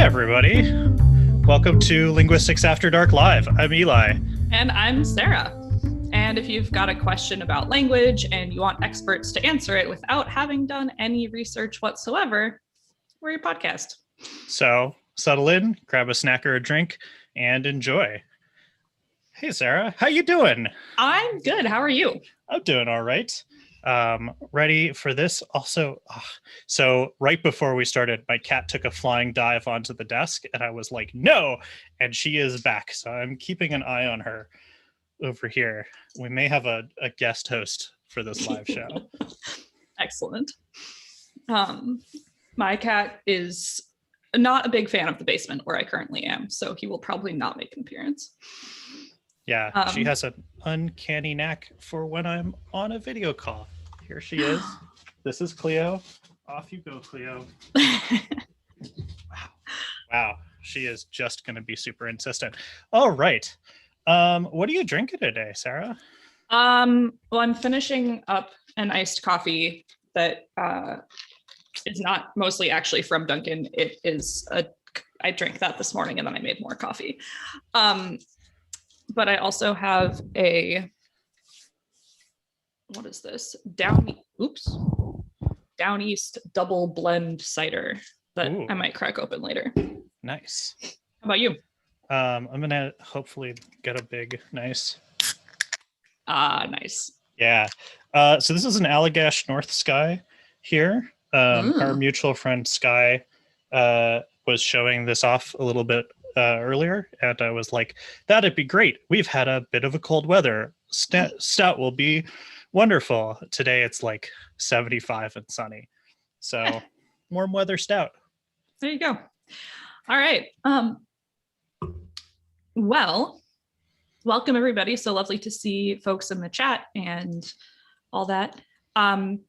everybody. Welcome to Linguistics After Dark Live. I'm Eli. And I'm Sarah. And if you've got a question about language and you want experts to answer it without having done any research whatsoever, we're your podcast. So settle in, grab a snack or a drink, and enjoy. Hey, Sarah, how you doing? I'm good. How are you? I'm doing all right. Ready for this? Also, so right before we started, my cat took a flying dive onto the desk, and I was like, no, and she is back. So I'm keeping an eye on her over here. We may have a guest host for this live show. Excellent. My cat is not a big fan of the basement where I currently am, so he will probably not make an appearance. Yeah, she has an uncanny knack for when I'm on a video call. Here she is. This is Cleo. Off you go, Cleo. Wow. She is just going to be super insistent. All right. What are you drinking today, Sarah? Well, I'm finishing up an iced coffee that is not mostly actually from Dunkin'. It is I drank that this morning and then I made more coffee. But I also have what is this? Down East double blend cider that I might crack open later. Nice. How about you? I'm gonna hopefully get a big nice. Nice. Yeah. So this is an Allagash North Sky here. Our mutual friend Sky was showing this off a little bit earlier, and I was like, that'd be great. We've had a bit of a cold weather. Stout will be wonderful. Today it's like 75 and sunny. So warm weather stout. There you go. All right. Well, welcome everybody. So lovely to see folks in the chat and all that. And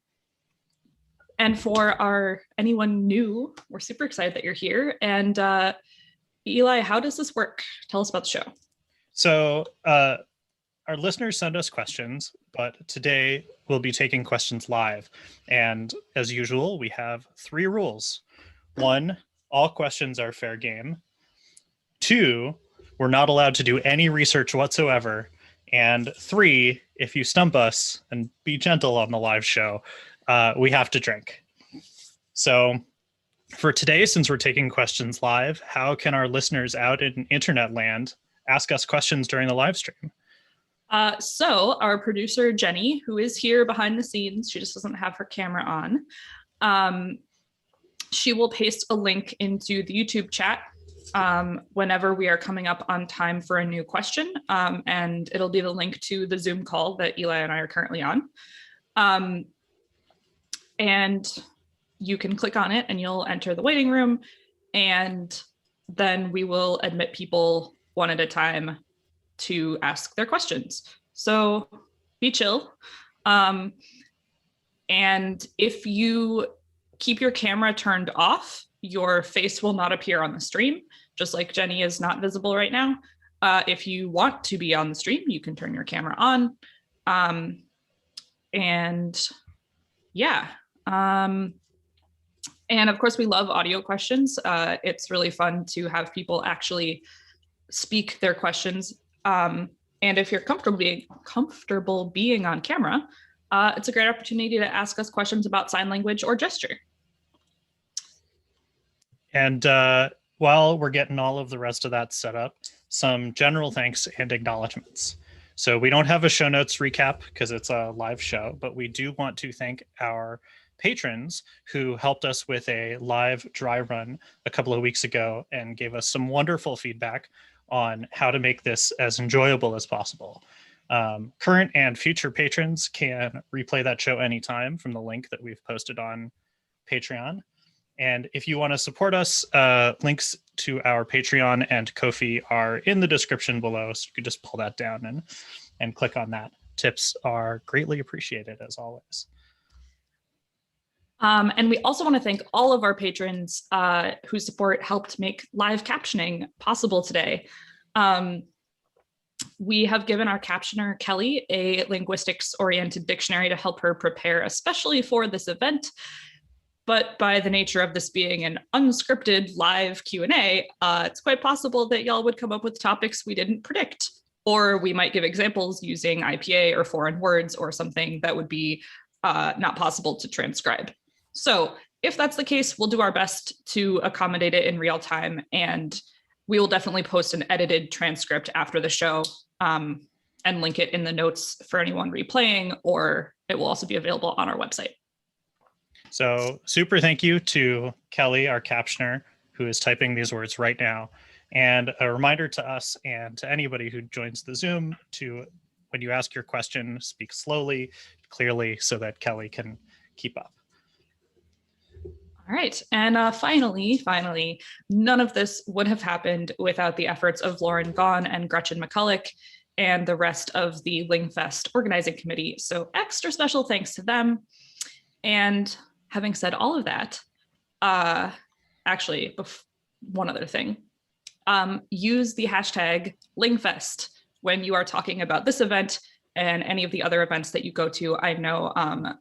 for anyone new, we're super excited that you're here. And Eli, how does this work? Tell us about the show. So our listeners send us questions, but today we'll be taking questions live. And as usual, we have 3 rules. 1, all questions are fair game. 2, we're not allowed to do any research whatsoever. And 3, if you stump us, and be gentle on the live show, we have to drink. So for today, since we're taking questions live, how can our listeners out in internet land ask us questions during the live stream? So our producer, Jenny, who is here behind the scenes, she just doesn't have her camera on. She will paste a link into the YouTube chat whenever we are coming up on time for a new question. And it'll be the link to the Zoom call that Eli and I are currently on. And you can click on it and you'll enter the waiting room, and then we will admit people one at a time to ask their questions. So be chill. And if you keep your camera turned off, your face will not appear on the stream, just like Jenny is not visible right now. If you want to be on the stream, you can turn your camera on. And yeah. And of course, we love audio questions. It's really fun to have people actually speak their questions. And if you're comfortable being on camera, it's a great opportunity to ask us questions about sign language or gesture. And while we're getting all of the rest of that set up, some general thanks and acknowledgements. So we don't have a show notes recap because it's a live show, but we do want to thank our patrons who helped us with a live dry run a couple of weeks ago and gave us some wonderful feedback on how to make this as enjoyable as possible. Current and future patrons can replay that show anytime from the link that we've posted on Patreon. And if you want to support us, links to our Patreon and Ko-fi are in the description below. So you can just pull that down and click on that. Tips are greatly appreciated as always. And we also want to thank all of our patrons whose support helped make live captioning possible today. We have given our captioner, Kelly, a linguistics-oriented dictionary to help her prepare, especially for this event. But by the nature of this being an unscripted live Q&A, it's quite possible that y'all would come up with topics we didn't predict. Or we might give examples using IPA or foreign words or something that would be not possible to transcribe. So if that's the case, we'll do our best to accommodate it in real time. And we will definitely post an edited transcript after the show and link it in the notes for anyone replaying, or it will also be available on our website. So super thank you to Kelly, our captioner, who is typing these words right now. And a reminder to us and to anybody who joins the Zoom to, when you ask your question, speak slowly, clearly, so that Kelly can keep up. All right. And finally, none of this would have happened without the efforts of Lauren Gaughan and Gretchen McCulloch and the rest of the Lingfest organizing committee. So extra special thanks to them. And having said all of that, actually, one other thing, use the hashtag Lingfest when you are talking about this event and any of the other events that you go to. I know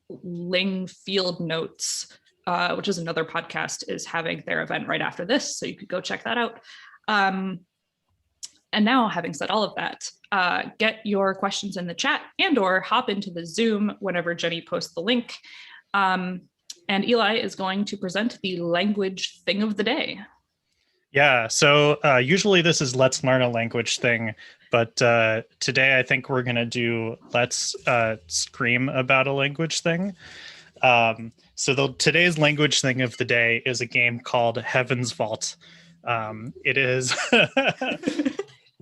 Ling Field Notes, which is another podcast, is having their event right after this, so you could go check that out. And now, having said all of that, get your questions in the chat and or hop into the Zoom whenever Jenny posts the link. And Eli is going to present the language thing of the day. Yeah, so usually this is let's learn a language thing, but today I think we're going to do let's scream about a language thing. So today's language thing of the day is a game called Heaven's Vault. It is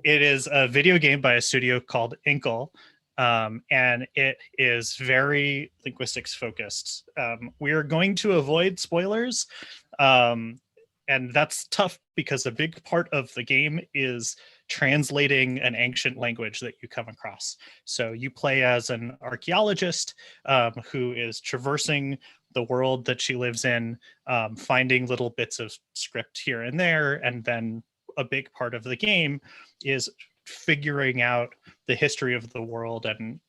it is a video game by a studio called Inkle. And it is very linguistics focused. We are going to avoid spoilers. And that's tough because a big part of the game is translating an ancient language that you come across. So you play as an archaeologist who is traversing the world that she lives in, finding little bits of script here and there. And then a big part of the game is figuring out the history of the world and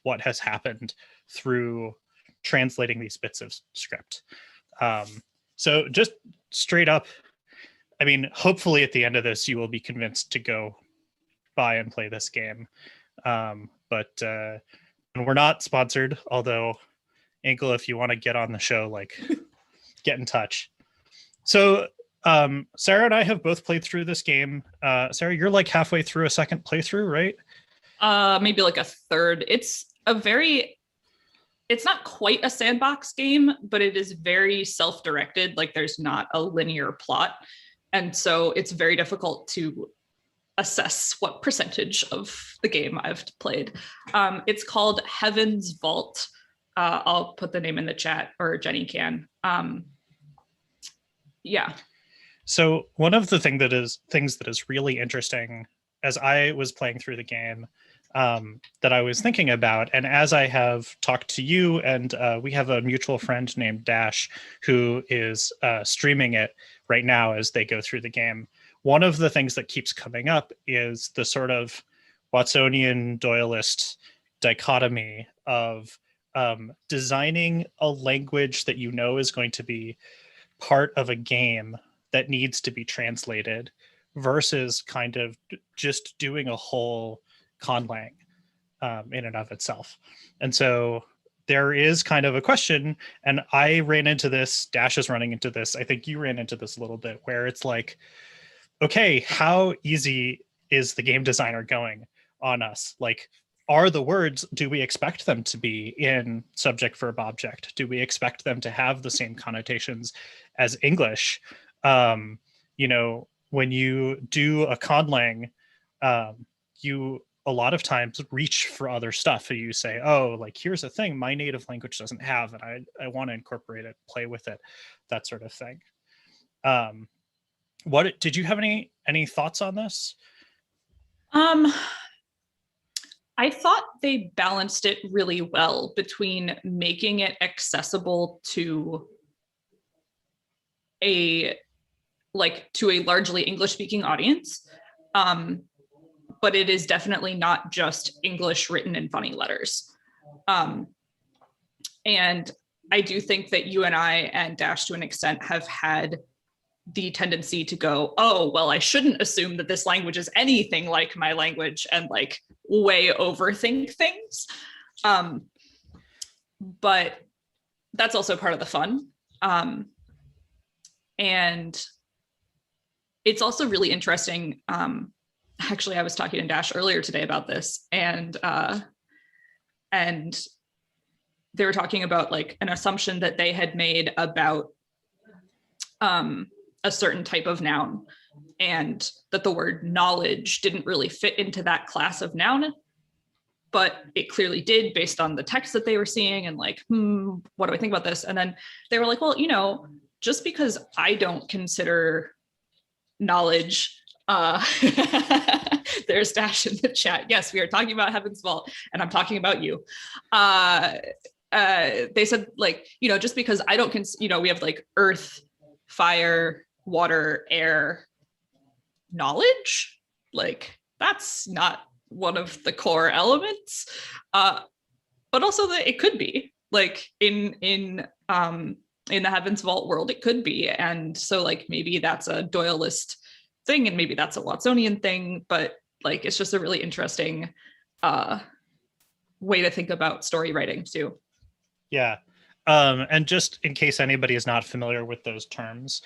what has happened through translating these bits of script. So just straight up, I mean, hopefully at the end of this, you will be convinced to go buy and play this game. But we're not sponsored, although Inkle, if you want to get on the show, like get in touch. So Sarah and I have both played through this game. Sarah, you're like halfway through a second playthrough, right? Maybe like a third. It's not quite a sandbox game, but it is very self-directed. Like there's not a linear plot. And so it's very difficult to assess what percentage of the game I've played. It's called Heaven's Vault. I'll put the name in the chat, or Jenny can. Yeah. So one of the things that is really interesting as I was playing through the game that I was thinking about, and as I have talked to you, and we have a mutual friend named Dash who is streaming it right now as they go through the game. One of the things that keeps coming up is the sort of Watsonian Doyleist dichotomy of designing a language that you know is going to be part of a game that needs to be translated versus kind of just doing a whole conlang in and of itself. And so there is kind of a question, and I ran into this, Dash is running into this, I think you ran into this a little bit, where it's like, okay, how easy is the game designer going on us? Like, are the words, do we expect them to be in subject, verb, object? Do we expect them to have the same connotations as English? You know, when you do a conlang, you a lot of times reach for other stuff. You say, oh, like, here's a thing my native language doesn't have, and I want to incorporate it, play with it, that sort of thing. What did you have any thoughts on this? I thought they balanced it really well between making it accessible to a largely English-speaking audience, but it is definitely not just English written in funny letters. And I do think that you and I and Dash to an extent have had the tendency to go, oh, well, I shouldn't assume that this language is anything like my language and like way overthink things. But that's also part of the fun. And it's also really interesting. Actually, I was talking to Dash earlier today about this, and they were talking about like an assumption that they had made about a certain type of noun, and that the word knowledge didn't really fit into that class of noun, but it clearly did based on the text that they were seeing, and like, what do I think about this? And then they were like, well, you know, just because I don't consider knowledge, there's Dash in the chat. Yes, we are talking about Heaven's Vault, and I'm talking about you. They said, like, you know, just because I don't, you know, we have like earth, fire, water, air, knowledge. Like, that's not one of the core elements. But also that it could be, like, in the Heaven's Vault world, it could be. And so, like, maybe that's a Doyleist thing, and maybe that's a Watsonian thing, but like, it's just a really interesting way to think about story writing too. Yeah. And just in case anybody is not familiar with those terms,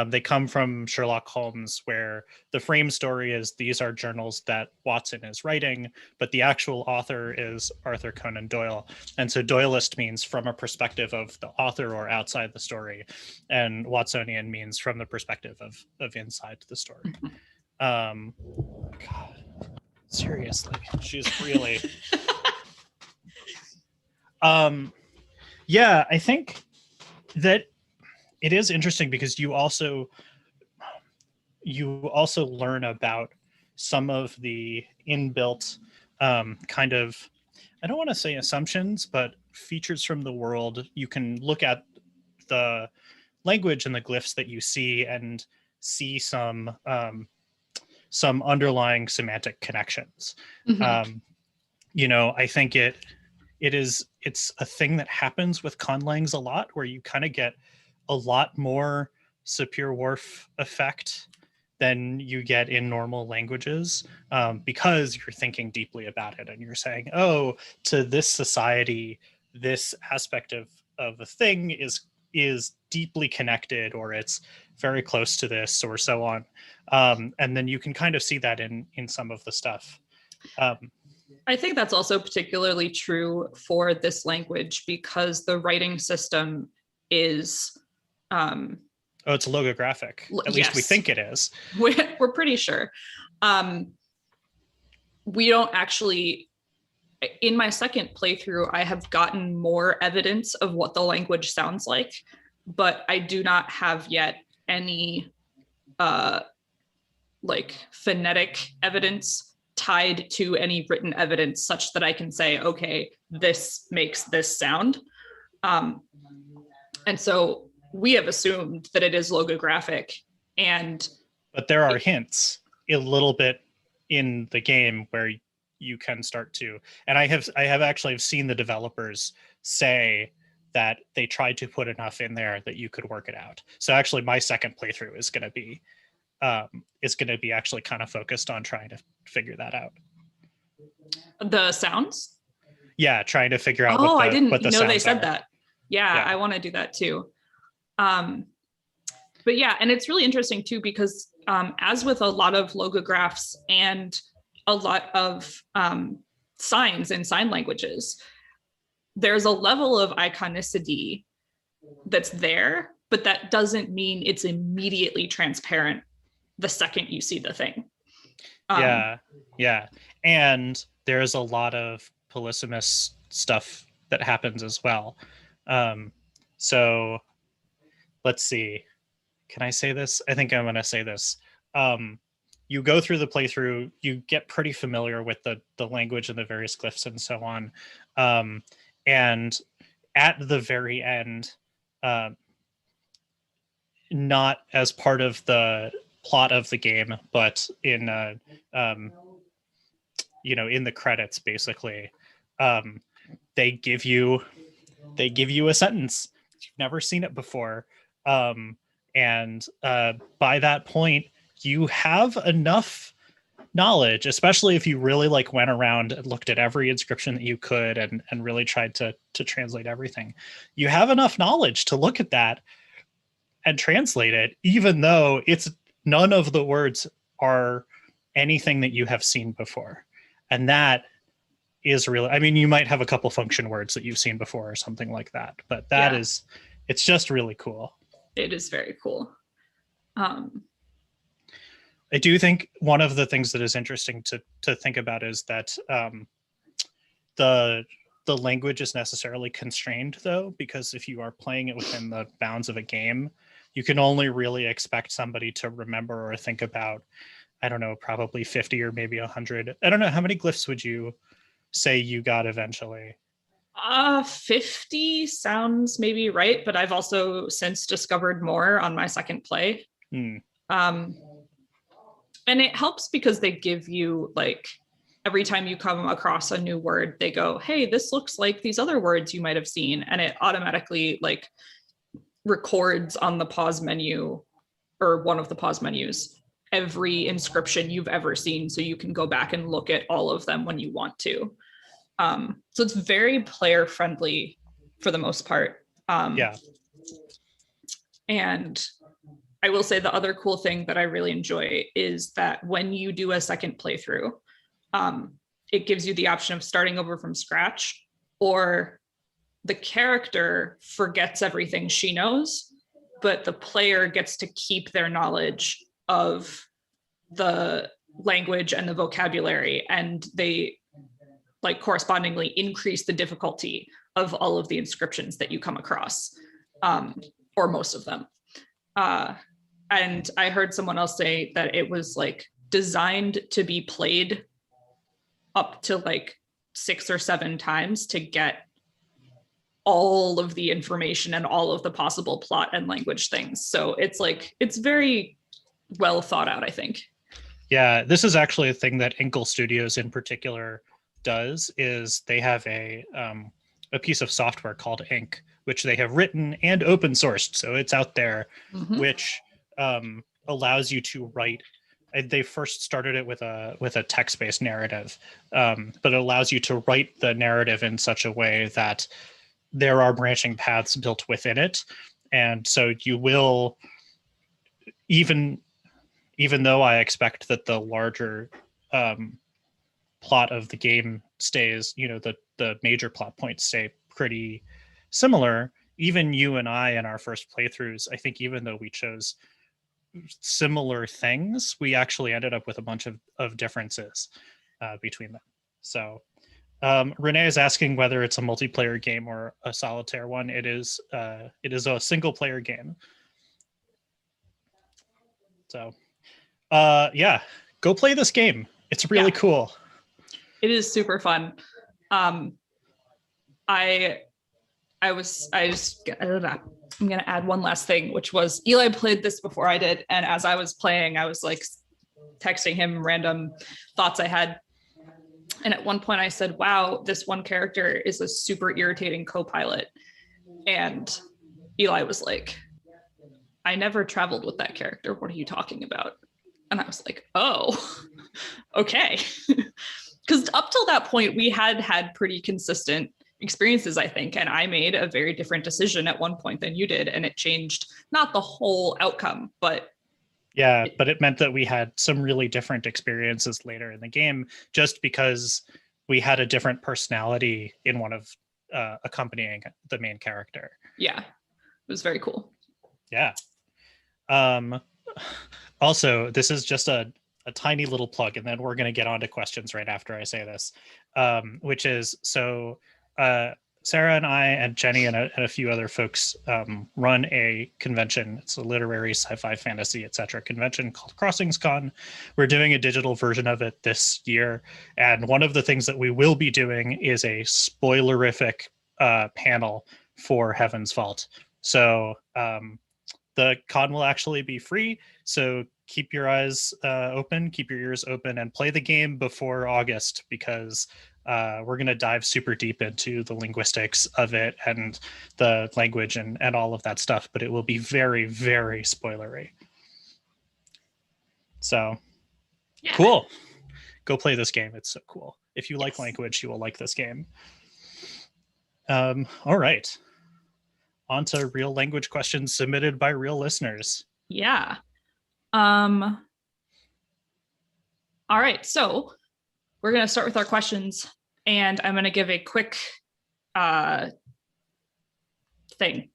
they come from Sherlock Holmes, where the frame story is these are journals that Watson is writing, but the actual author is Arthur Conan Doyle. And so Doyleist means from a perspective of the author or outside the story, and Watsonian means from the perspective of inside the story. God, seriously, she's really... Yeah, I think that it is interesting because you also learn about some of the inbuilt kind of, I don't want to say assumptions, but features from the world. You can look at the language and the glyphs that you see and see some underlying semantic connections. You know, I think it's a thing that happens with conlangs a lot, where you kind of get a lot more Sapir-Whorf effect than you get in normal languages, because you're thinking deeply about it and you're saying, oh, to this society, this aspect of a thing is deeply connected, or it's very close to this, or so on. And then you can kind of see that in some of the stuff. I think that's also particularly true for this language because the writing system is it's logographic. At least we think it is. We're pretty sure. We don't actually, in my second playthrough, I have gotten more evidence of what the language sounds like, but I do not have yet any like phonetic evidence tied to any written evidence such that I can say, okay, this makes this sound. And so we have assumed that it is logographic, but there are hints a little bit in the game where you can start to, and I have actually seen the developers say that they tried to put enough in there that you could work it out. So actually my second playthrough is going to be actually kind of focused on trying to figure that out. The sounds? Yeah, trying to figure out I didn't know they said that. Yeah, I want to do that too. But yeah, and it's really interesting too, because as with a lot of logographs and a lot of signs in sign languages, there's a level of iconicity that's there, but that doesn't mean it's immediately transparent the second you see the thing. Yeah. And there's a lot of polysemous stuff that happens as well. So let's see. Can I say this? I think I'm going to say this. You go through the playthrough, you get pretty familiar with the language and the various glyphs and so on. And at the very end, not as part of the plot of the game, but in in the credits, basically, they give you they give you a sentence. You've never seen it before. And by that point, you have enough knowledge, especially if you really like went around and looked at every inscription that you could and really tried to translate everything. You have enough knowledge to look at that and translate it, even though it's none of the words are anything that you have seen before. And that is really, I mean, you might have a couple function words that you've seen before or something like that, but that is, it's just really cool. It is very cool. I do think one of the things that is interesting to think about is that the language is necessarily constrained, though, because if you are playing it within the bounds of a game, you can only really expect somebody to remember or think about, I don't know, probably 50 or maybe 100. I don't know, how many glyphs would you say you got eventually? 50 sounds maybe right, but I've also since discovered more on my second play. And it helps because they give you, like, every time you come across a new word, they go, hey, this looks like these other words you might have seen. And it automatically like records on the pause menu or one of the pause menus every inscription you've ever seen. So you can go back and look at all of them when you want to. So it's very player friendly for the most part. And I will say the other cool thing that I really enjoy is that when you do a second playthrough, it gives you the option of starting over from scratch, or the character forgets everything she knows, but the player gets to keep their knowledge of the language and the vocabulary, and they like correspondingly increase the difficulty of all of the inscriptions that you come across, or most of them. And I heard someone else say that it was like designed to be played up to like 6 or 7 times to get all of the information and all of the possible plot and language things. So it's like, it's very well thought out, I think. Yeah, this is actually a thing that Inkle Studios in particular does, is they have a piece of software called Ink, which they have written and open sourced. So it's out there, which allows you to write. They first started it with a text-based narrative, but it allows you to write the narrative in such a way that there are branching paths built within it. And so you will, even though I expect that the larger plot of the game stays, the major plot points stay pretty similar, even you and I in our first playthroughs, I think even though we chose similar things, we actually ended up with a bunch of differences between them. So Renee is asking whether it's a multiplayer game or a solitaire one. It is a single player game. So yeah, go play this game. It's really cool. It is super fun. I'm going to add one last thing, which was Eli played this before I did. And as I was playing, I was like texting him random thoughts I had. And at one point I said, wow, this one character is a super irritating co-pilot. And Eli was like, I never traveled with that character. What are you talking about? And I was like, oh, okay. Because up till that point, we had pretty consistent experiences, I think. And I made a very different decision at one point than you did. And it changed not the whole outcome, but but it meant that we had some really different experiences later in the game, just because we had a different personality in one of accompanying the main character. Yeah, it was very cool. Yeah. Also, this is just a tiny little plug, and then we're going to get on to questions right after I say this, which is, so Sarah and I and Jenny and a few other folks run a convention. It's a literary, sci-fi, fantasy, etc. convention called CrossingsCon. We're doing a digital version of it this year, and one of the things that we will be doing is a spoilerific panel for Heaven's Vault. So The con will actually be free, so keep your eyes open, keep your ears open, and play the game before August, because we're going to dive super deep into the linguistics of it and the language and all of that stuff, but it will be very, very spoilery. So, yeah. Cool. Go play this game. It's so cool. If you like language, you will like this game. All right. On to real language questions submitted by real listeners. Yeah. All right. So we're going to start with our questions, and I'm going to give a quick thing.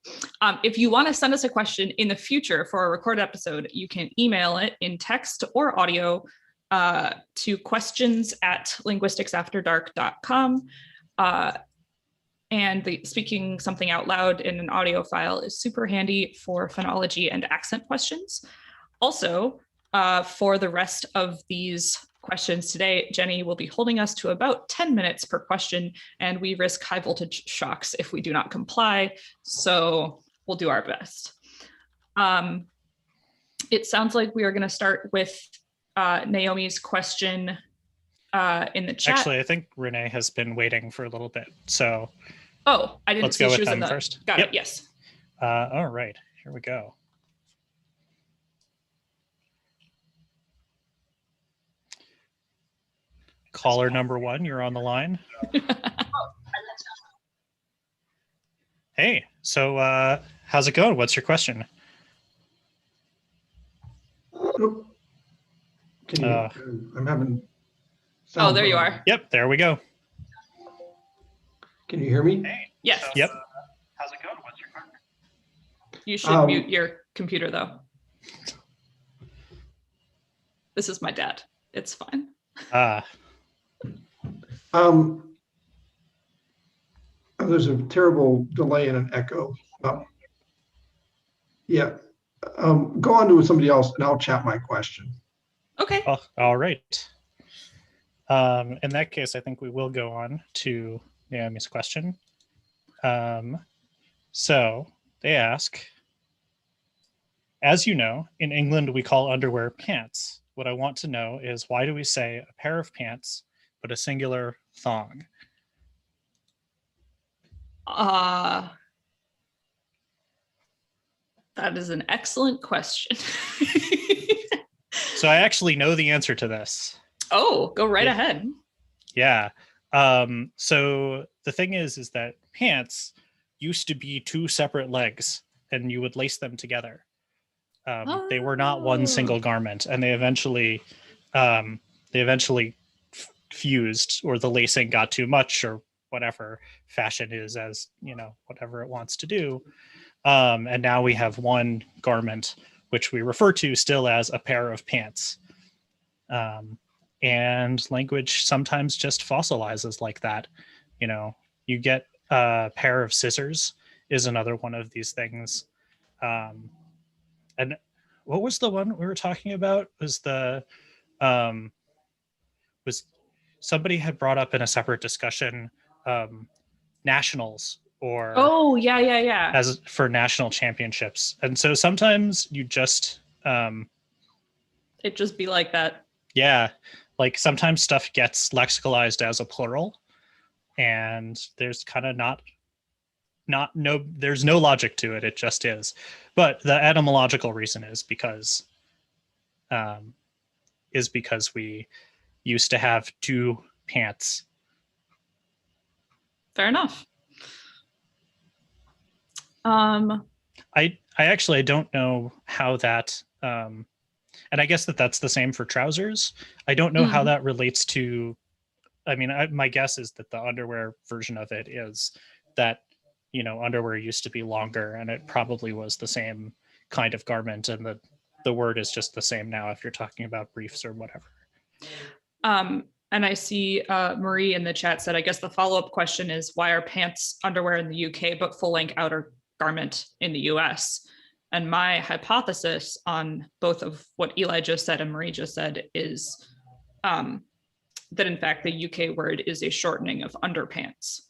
If you want to send us a question in the future for a recorded episode, you can email it in text or audio to questions@linguisticsafterdark.com. And speaking something out loud in an audio file is super handy for phonology and accent questions. Also, for the rest of these questions today, Jenny will be holding us to about 10 minutes per question, and we risk high voltage shocks if we do not comply. So we'll do our best. It sounds like we are going to start with Naomi's question in the chat. Actually, I think Renee has been waiting for a little bit. So I didn't let's see go she with was in them the first. Got it. Yes. All right, here we go. Caller number 1, you're on the line. Hey, so how's it going? What's your question? I'm having. There you are. Yep, there we go. Can you hear me? Hey. Yes. So, yep. How's it going? What's your question? You should mute your computer, though. This is my dad. It's fine. There's a terrible delay and an echo. Go on to somebody else, and I'll chat my question. Okay. Oh, all right. In that case, I think we will go on to Naomi's question. So they ask, as you know, in England, we call underwear pants. What I want to know is, why do we say a pair of pants, but a singular thong? That is an excellent question. So I actually know the answer to this. Oh, go right ahead. Yeah. So the thing is that pants used to be 2 separate legs, and you would lace them together. They were not one single garment, and they eventually fused, or the lacing got too much, or whatever fashion is, as you know, whatever it wants to do. And now we have one garment, which we refer to still as a pair of pants. And language sometimes just fossilizes like that. You know, you get a pair of scissors is another one of these things. And what was the one we were talking about? Was somebody had brought up in a separate discussion, nationals, or as for national championships. And so sometimes you just it just be like that. Yeah, like sometimes stuff gets lexicalized as a plural, and there's kind of there's no logic to it. It just is. But the etymological reason is because we used to have 2 pants. Fair enough. I actually don't know how that and I guess that's the same for trousers. I don't know how that relates to, I mean, my guess is that the underwear version of it is that, you know, underwear used to be longer, and it probably was the same kind of garment, and the word is just the same now if you're talking about briefs or whatever. And I see Marie in the chat said, I guess the follow-up question is, why are pants underwear in the UK but full-length outer garment in the US? And my hypothesis on both of what Eli just said and Marie just said is that in fact the UK word is a shortening of underpants,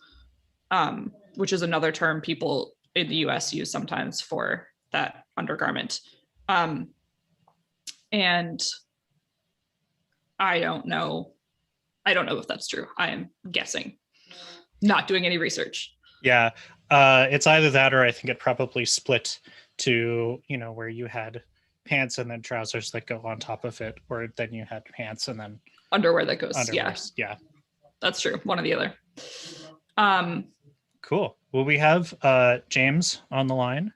which is another term people in the US use sometimes for that undergarment. And I don't know if that's true. I am guessing, not doing any research. Yeah, it's either that or I think it probably split to, where you had pants and then trousers that go on top of it, or then you had pants and then underwear that goes. underwear. Yeah, that's true. One or the other. Cool. Well, we have James on the line.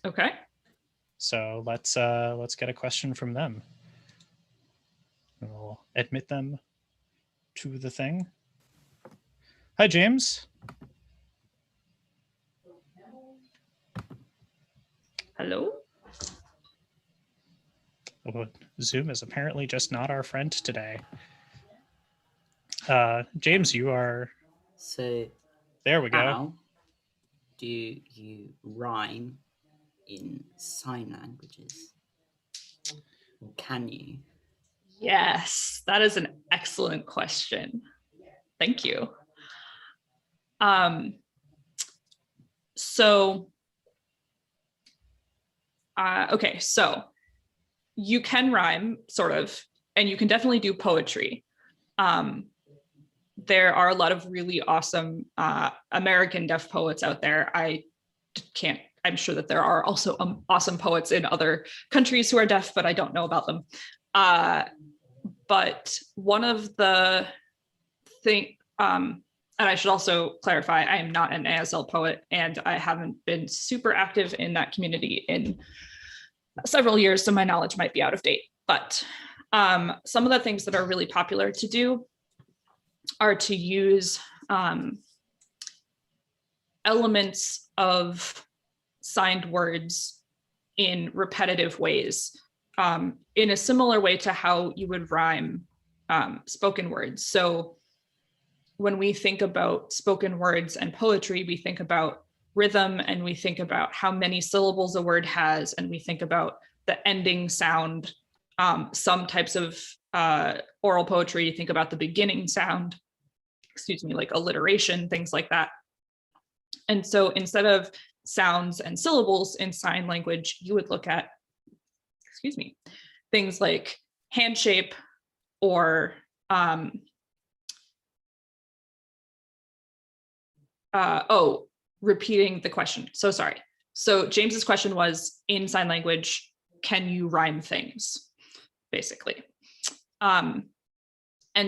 Okay. So let's get a question from them. We'll admit them to the thing. Hi, James. Hello. Oh, Zoom is apparently just not our friend today. James, you are. So there we go. How do you rhyme in sign languages? Or can you? Yes, that is an excellent question. Thank you. Okay, so you can rhyme, sort of, and you can definitely do poetry. There are a lot of really awesome American deaf poets out there. I'm sure that there are also awesome poets in other countries who are deaf, but I don't know about them. But one of the and I should also clarify, I am not an ASL poet, and I haven't been super active in that community in several years, so my knowledge might be out of date. But some of the things that are really popular to do are to use elements of signed words in repetitive ways, in a similar way to how you would rhyme spoken words. So when we think about spoken words and poetry, we think about rhythm, and we think about how many syllables a word has, and we think about the ending sound. Some types of oral poetry, you think about the beginning sound, like alliteration, things like that. And so instead of sounds and syllables in sign language, you would look at, things like hand shape or repeating the question. So sorry. So James's question was, in sign language, can you rhyme things, basically? And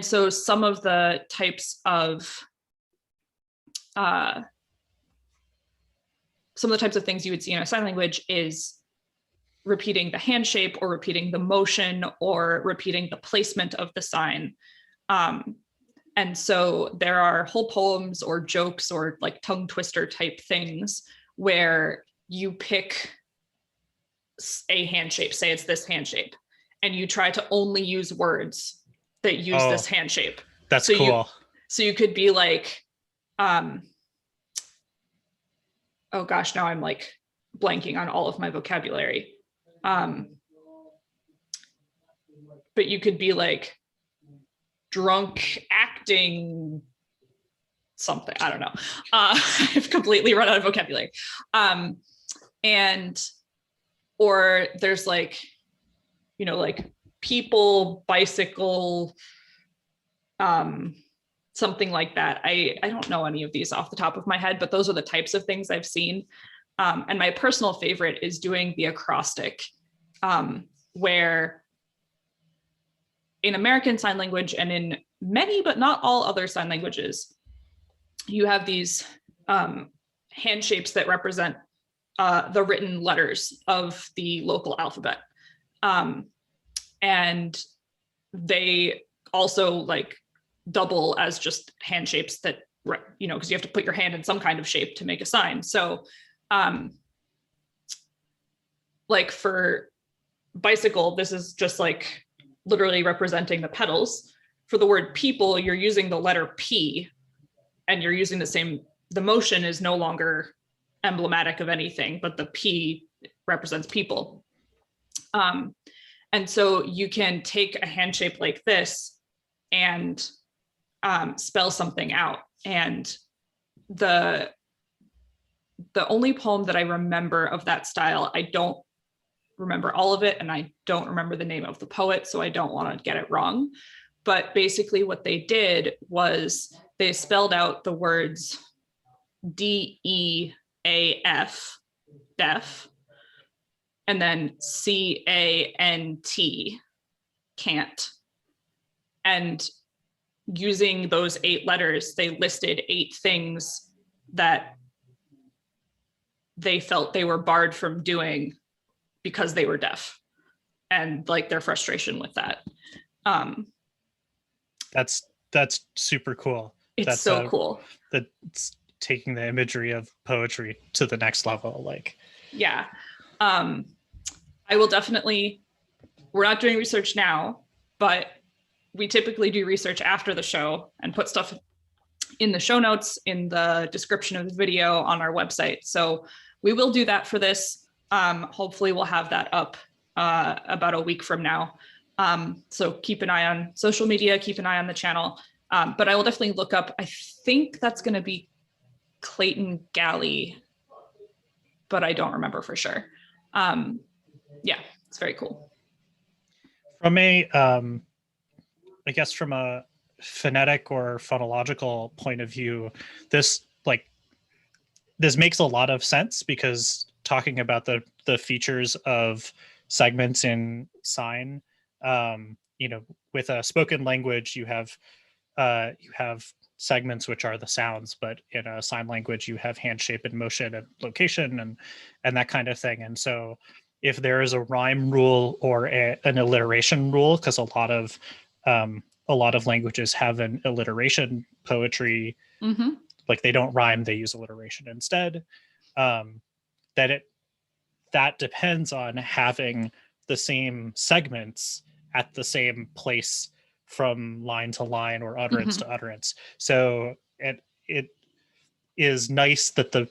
so some of the types of things you would see in a sign language is repeating the hand shape, or repeating the motion, or repeating the placement of the sign. And so there are whole poems or jokes or like tongue twister type things where you pick a hand shape, say it's this hand shape, and you try to only use words that use this hand shape. That's so cool. So you could be like, oh gosh, now I'm like blanking on all of my vocabulary. But you could be like drunk acting something. I don't know. I've completely run out of vocabulary. Or there's like, like people, bicycle, something like that. I don't know any of these off the top of my head, but those are the types of things I've seen. And my personal favorite is doing the acrostic, where in American Sign Language and in many, but not all other sign languages, you have these hand shapes that represent the written letters of the local alphabet. And they also like double as just hand shapes that, because you have to put your hand in some kind of shape to make a sign. So like for bicycle, this is just like literally representing the pedals. For the word people, you're using the letter P, and you're using the motion is no longer emblematic of anything, but the P represents people. And so you can take a hand shape like this and spell something out. And the the only poem that I remember of that style. I don't remember all of it, and I don't remember the name of the poet, so I don't want to get it wrong. But basically what they did was they spelled out the words DEAF, deaf, and then CANT, can't. And using those 8 letters, they listed 8 things that they felt they were barred from doing because they were deaf, and like their frustration with that. That's super cool. It's so cool. That's taking the imagery of poetry to the next level. Like, yeah. I will definitely, we're not doing research now, but we typically do research after the show and put stuff in the show notes, in the description of the video on our website. So we will do that for this. Hopefully we'll have that up about a week from now. So keep an eye on social media, keep an eye on the channel. But I will definitely look up, I think that's going to be Clayton Galley, but I don't remember for sure. Yeah, it's very cool. From a, I guess from a phonetic or phonological point of view, this makes a lot of sense, because talking about the features of segments in sign, with a spoken language, you have segments which are the sounds, but in a sign language you have hand shape and motion and location and that kind of thing. And so if there is a rhyme rule or an alliteration rule, because a lot of languages have an alliteration poetry, like they don't rhyme, they use alliteration instead, that depends on having the same segments at the same place from line to line or utterance to utterance. So it is nice that the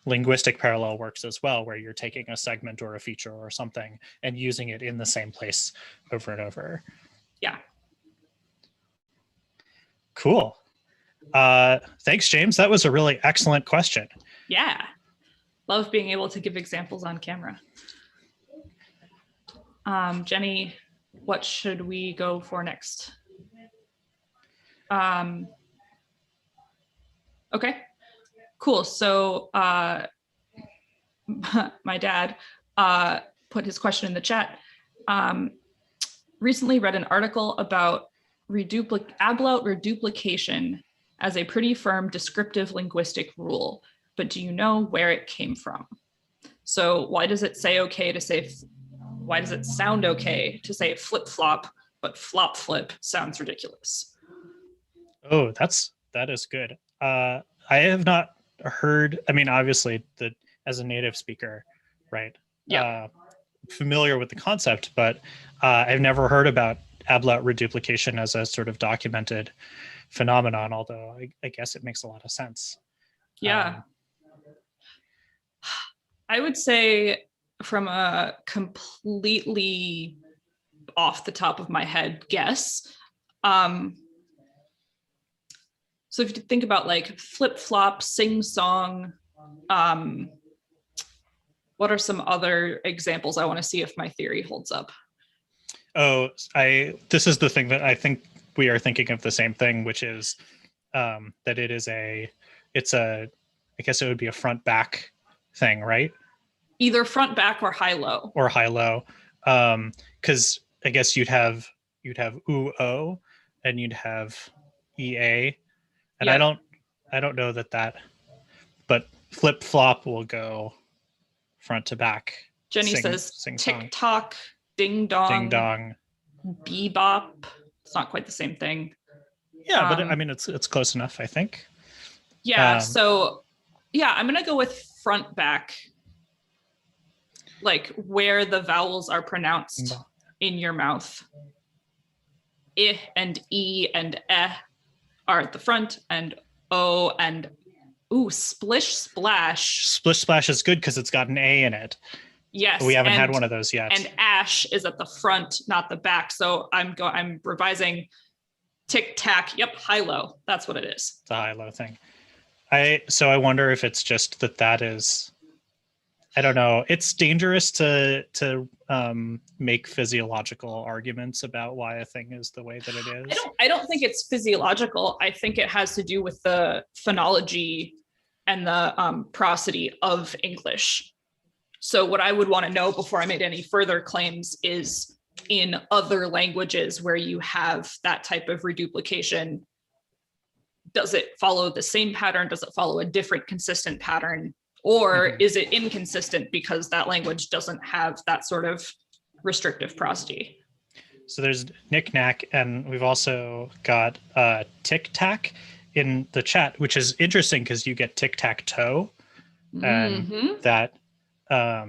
linguistic parallel works as well, where you're taking a segment or a feature or something and using it in the same place over and over. Yeah. Cool. Thanks, James. That was a really excellent question. Yeah. Love being able to give examples on camera. Jenny, what should we go for next? Okay, cool. So my dad put his question in the chat. Recently read an article about ablaut reduplication as a pretty firm descriptive linguistic rule, but do you know where it came from? So why does it say okay to say, why does it sound okay to say flip flop, but flop flip sounds ridiculous? Oh, that is good. I have not heard, I mean, obviously as a native speaker, right? Yeah. Familiar with the concept, but I've never heard about ablaut reduplication as a sort of documented phenomenon, although I guess it makes a lot of sense. Yeah. I would say, from a completely off the top of my head guess, so if you think about like flip flop, sing song, what are some other examples? I want to see if my theory holds up. Oh, this is the thing that I think we are thinking of the same thing, which is that I guess it would be a front back thing, right? Either front back or high low. Or high low. Because I guess you'd have oo and you'd have ea. And yep. I don't know that, but flip flop will go front to back. Jenny says tick tock, ding dong, bebop. It's not quite the same thing. Yeah, but I mean it's close enough, I think. Yeah. So yeah, I'm gonna go with front back, like where the vowels are pronounced in your mouth. I and E and eh are at the front, and O and splish splash. Splish splash is good because it's got an A in it. Yes. We haven't had one of those yet. And ash is at the front, not the back. So I'm revising tick tack. Yep, high low. That's what it is. It's a high low thing. I wonder if it's just that is, I don't know. It's dangerous to make physiological arguments about why a thing is the way that it is. I don't think it's physiological. I think it has to do with the phonology and the prosody of English. So what I would want to know before I made any further claims is in other languages where you have that type of reduplication, does it follow the same pattern? Does it follow a different consistent pattern? Or is it inconsistent because that language doesn't have that sort of restrictive prosody? So there's knick-knack, and we've also got tic-tac in the chat, which is interesting because you get tic-tac-toe. And that, I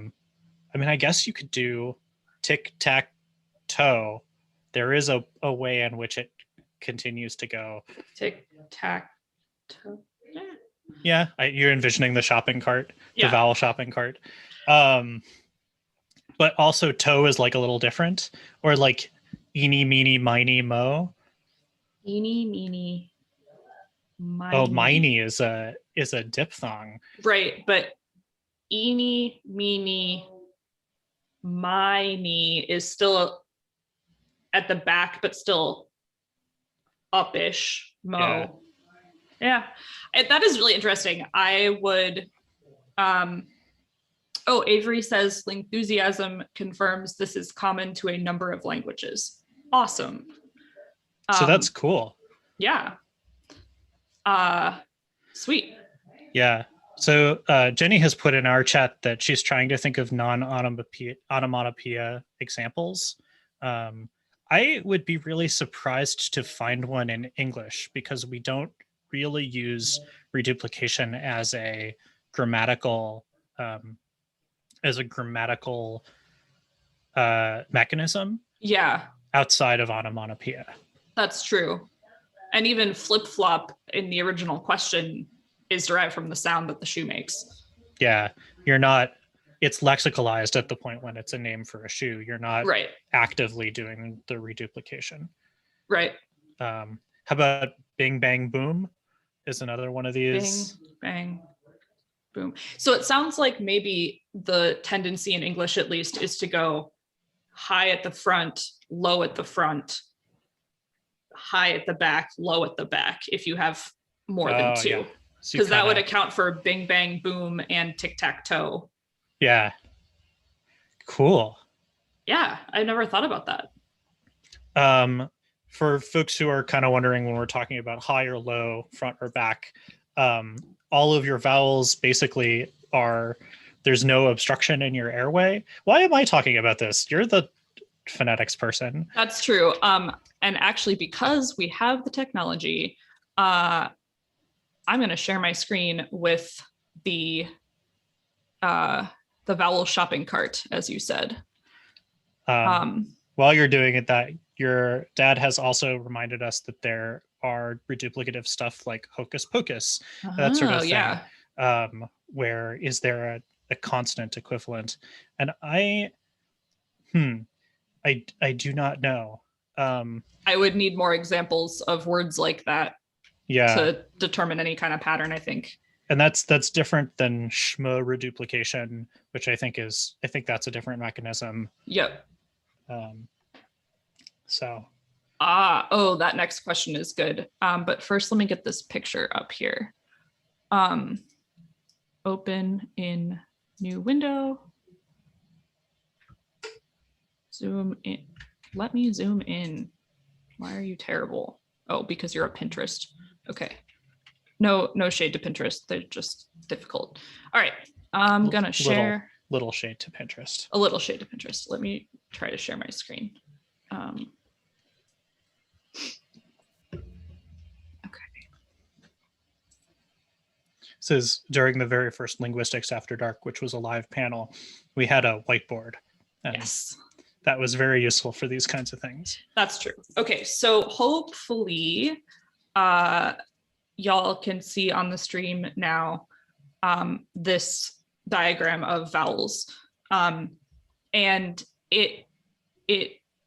mean, I guess you could do tic-tac-toe. There is a way in which it continues to go. Tic-tac-toe. Yeah, you're envisioning the shopping cart, the vowel shopping cart. But also toe is like a little different, or like eeny, meeny, miny, mo. Eeny, meeny, miny. Oh, miny is a diphthong. Right, but eeny, meeny, miny is still at the back, but still upish, mo. Yeah. That is really interesting. I would, Avery says Lingthusiasm confirms this is common to a number of languages. Awesome. So that's cool. Yeah. Sweet. Yeah. So Jenny has put in our chat that she's trying to think of non-onomatopoeia examples. I would be really surprised to find one in English because we don't really use reduplication as a grammatical mechanism. Yeah. Outside of onomatopoeia. That's true. And even flip-flop in the original question is derived from the sound that the shoe makes. Yeah. It's lexicalized at the point when it's a name for a shoe. You're not actively doing the reduplication. Right. How about bing, bang, boom is another one of these. Bing, bang, boom. So it sounds like maybe the tendency in English, at least, is to go high at the front, low at the front, high at the back, low at the back, if you have more than two. Because that would account for bing, bang, boom, and tic-tac-toe. Yeah. Cool. Yeah, I never thought about that. For folks who are kind of wondering when we're talking about high or low, front or back, all of your vowels basically there's no obstruction in your airway. Why am I talking about this? You're the phonetics person. That's true. And actually, because we have the technology, I'm going to share my screen with the vowel shopping cart, as you said. While you're doing it, that your dad has also reminded us that there are reduplicative stuff like hocus pocus, that sort of thing. Yeah. Where is there a consonant equivalent? And I do not know. I would need more examples of words like that to determine any kind of pattern, I think. And that's different than schmo reduplication, which I think that's a different mechanism. Yep. So. That next question is good. But first, let me get this picture up here. Open in new window. Zoom in. Let me zoom in. Why are you terrible? Oh, because you're a Pinterest. Okay. No shade to Pinterest. They're just difficult. All right. I'm gonna share. Little shade to Pinterest. A little shade to Pinterest. Let me try to share my screen. This is during the very first Linguistics After Dark, which was a live panel. We had a whiteboard. Yes. That was very useful for these kinds of things. That's true. Okay, so hopefully y'all can see on the stream now this diagram of vowels. And it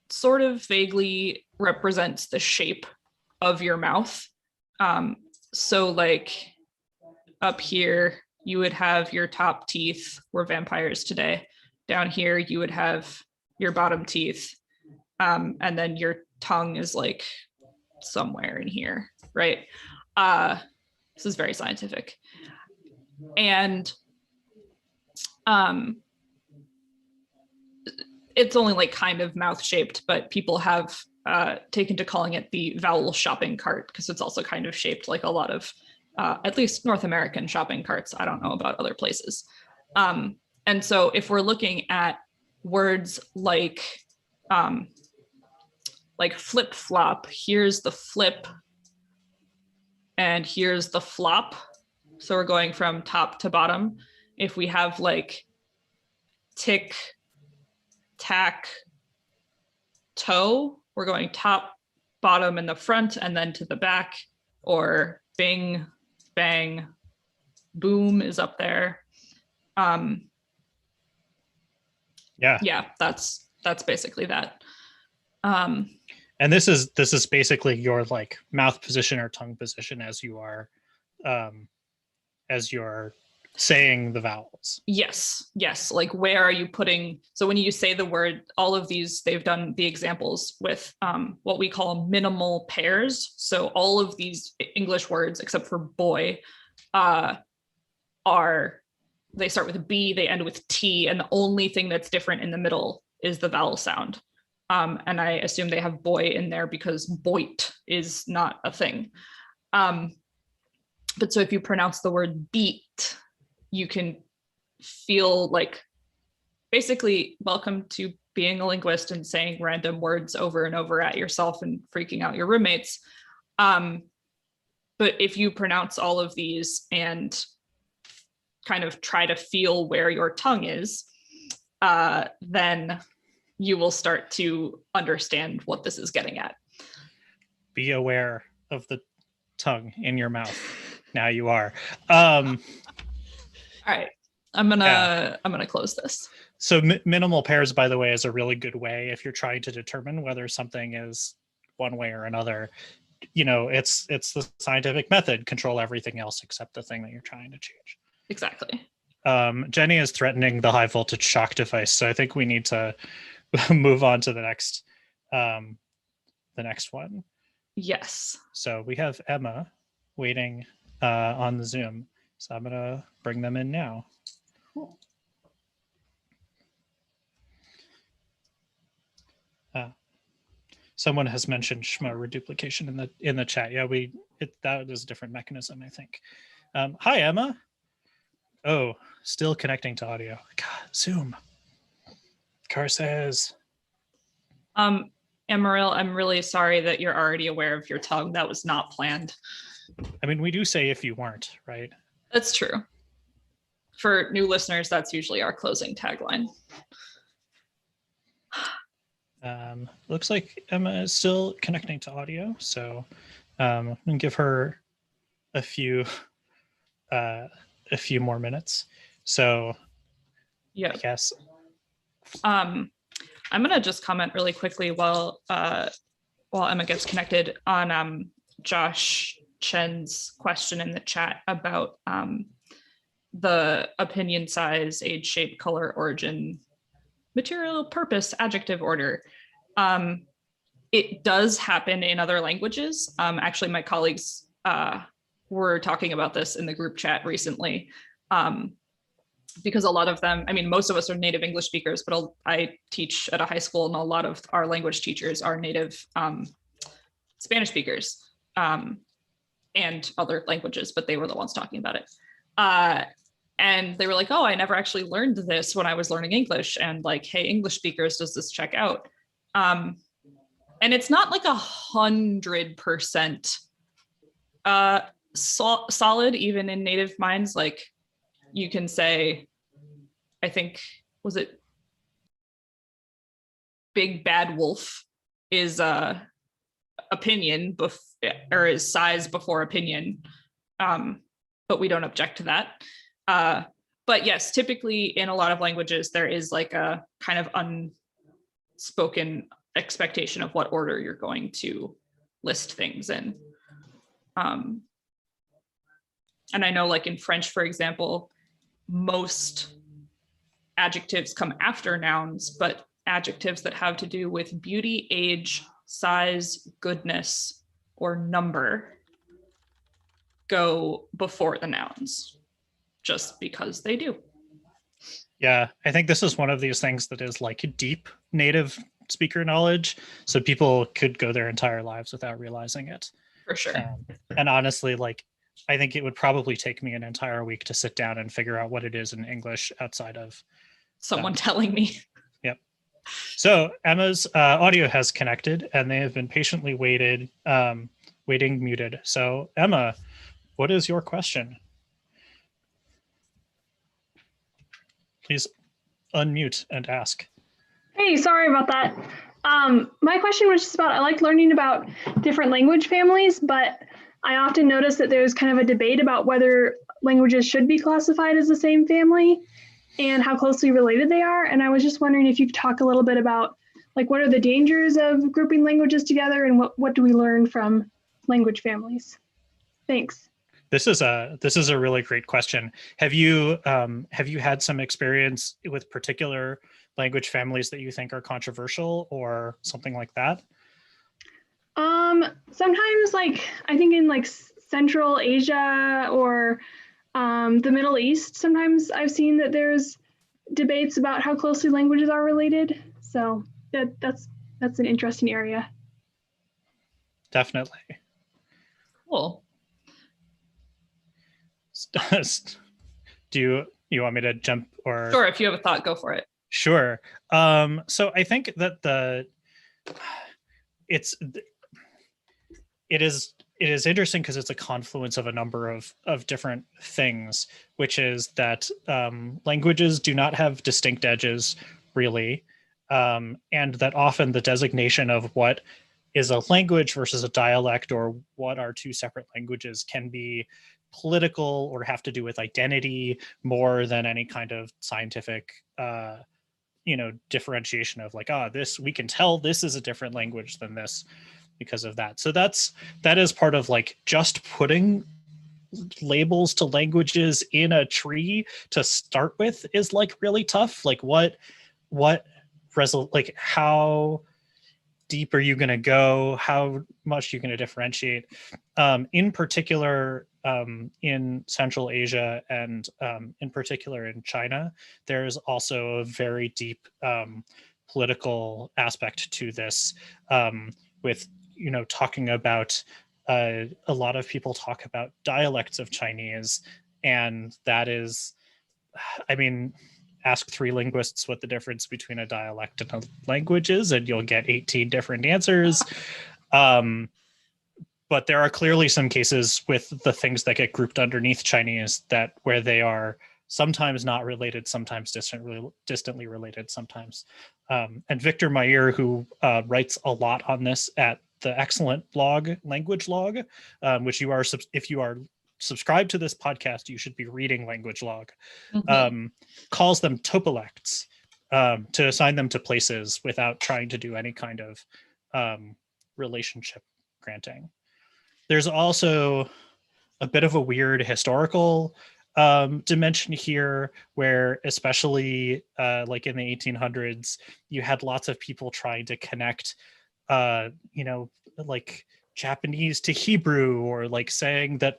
sort of vaguely represents the shape of your mouth. So like up here, you would have your top teeth. We're vampires today. Down here, you would have your bottom teeth. And then your tongue is like somewhere in here, right? This is very scientific. And it's only like kind of mouth shaped, but people have taken to calling it the vowel shopping cart because it's also kind of shaped like a lot of at least North American shopping carts. I don't know about other places. And so if we're looking at words like flip flop, here's the flip and here's the flop. So we're going from top to bottom. If we have like tick, tack, toe, we're going top, bottom, and the front, and then to the back, or bing, bang, boom is up there. Yeah, that's basically that. And this is basically your like mouth position or tongue position as you're saying the vowels. Yes. Like where are you putting? So when you say the word, all of these, they've done the examples with what we call minimal pairs. So all of these English words, except for boy, they start with a B, they end with T, and the only thing that's different in the middle is the vowel sound. And I assume they have boy in there because boit is not a thing. But so if you pronounce the word beat, you can feel like basically welcome to being a linguist and saying random words over and over at yourself and freaking out your roommates. But if you pronounce all of these and kind of try to feel where your tongue is, then you will start to understand what this is getting at. Be aware of the tongue in your mouth. Now you are. All right, I'm gonna close this. So minimal pairs, by the way, is a really good way if you're trying to determine whether something is one way or another. You know, it's the scientific method. Control everything else except the thing that you're trying to change. Exactly. Jenny is threatening the high voltage shock device, so I think we need to move on to the next one. Yes. So we have Emma waiting on the Zoom. So I'm gonna bring them in now. Cool. Someone has mentioned schma reduplication in the chat. Yeah, that is a different mechanism, I think. Hi, Emma. Oh, still connecting to audio. God, Zoom. Car says. Emeril, I'm really sorry that you're already aware of your tongue. That was not planned. I mean, we do say if you weren't, right? That's true. For new listeners, that's usually our closing tagline. Looks like Emma is still connecting to audio, so I'm gonna give her a few more minutes. So yeah, I guess. I'm gonna just comment really quickly while Emma gets connected on Josh Chen's question in the chat about the opinion, size, age, shape, color, origin, material, purpose, adjective, order. It does happen in other languages. Actually, my colleagues were talking about this in the group chat recently, because a lot of them, I mean, most of us are native English speakers, but I teach at a high school and a lot of our language teachers are native Spanish speakers and other languages, but they were the ones talking about it. And they were like, oh, I never actually learned this when I was learning English. And like, hey, English speakers, does this check out? And it's not like 100% solid, even in native minds. Like you can say, I think, was it Big Bad Wolf is opinion or is size before opinion. But we don't object to that. But yes, typically in a lot of languages, there is like a kind of unspoken expectation of what order you're going to list things in. And I know like in French, for example, most adjectives come after nouns, but adjectives that have to do with beauty, age, size, goodness, or number go before the nouns just because they do. Yeah, I think this is one of these things that is like deep native speaker knowledge. So people could go their entire lives without realizing it. For sure. And honestly, like, I think it would probably take me an entire week to sit down and figure out what it is in English outside of someone telling me. Yep. So Emma's audio has connected and they have been patiently waiting muted. So Emma, what is your question? Please unmute and ask. Hey, sorry about that. My question was just about, I like learning about different language families, but I often notice that there's kind of a debate about whether languages should be classified as the same family and how closely related they are. And I was just wondering if you could talk a little bit about, like, what are the dangers of grouping languages together and what do we learn from language families? Thanks. This is a really great question. Have you had some experience with particular language families that you think are controversial or something like that? Sometimes, like, I think in like Central Asia or the Middle East, sometimes I've seen that there's debates about how closely languages are related. So that's an interesting area. Definitely. Cool. Do you want me to jump or? Sure, if you have a thought, go for it. Sure. So I think that it is interesting because it's a confluence of a number of different things, which is that languages do not have distinct edges, really, and that often the designation of what is a language versus a dialect or what are two separate languages can be political or have to do with identity more than any kind of scientific differentiation of like, this, we can tell this is a different language than this because of that. So that is part of like just putting labels to languages in a tree to start with is like really tough. Like how deep are you going to go? How much are you going to differentiate? In particular, in Central Asia and in particular in China, there's also a very deep political aspect to this with, talking about a lot of people talk about dialects of Chinese, and that is, I mean, ask 3 linguists what the difference between a dialect and a language is, and you'll get 18 different answers. But there are clearly some cases with the things that get grouped underneath Chinese where they are sometimes not related, sometimes distantly related, sometimes. And Victor Mayer, who writes a lot on this at the excellent blog Language Log, which if you are subscribed to this podcast, you should be reading Language Log, calls them topolects to assign them to places without trying to do any kind of relationship granting. There's also a bit of a weird historical dimension here where, especially like in the 1800s, you had lots of people trying to connect like Japanese to Hebrew, or like saying that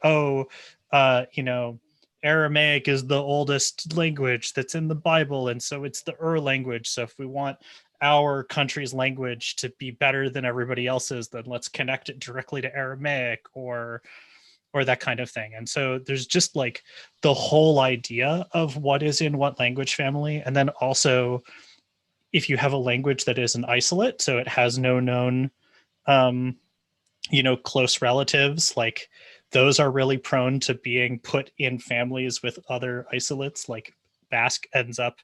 Aramaic is the oldest language that's in the Bible, and so it's the language. So if we want our country's language to be better than everybody else's, then let's connect it directly to Aramaic or that kind of thing. And so there's just like the whole idea of what is in what language family. And then also, if you have a language that is an isolate, so it has no known close relatives, like those are really prone to being put in families with other isolates. Like Basque ends up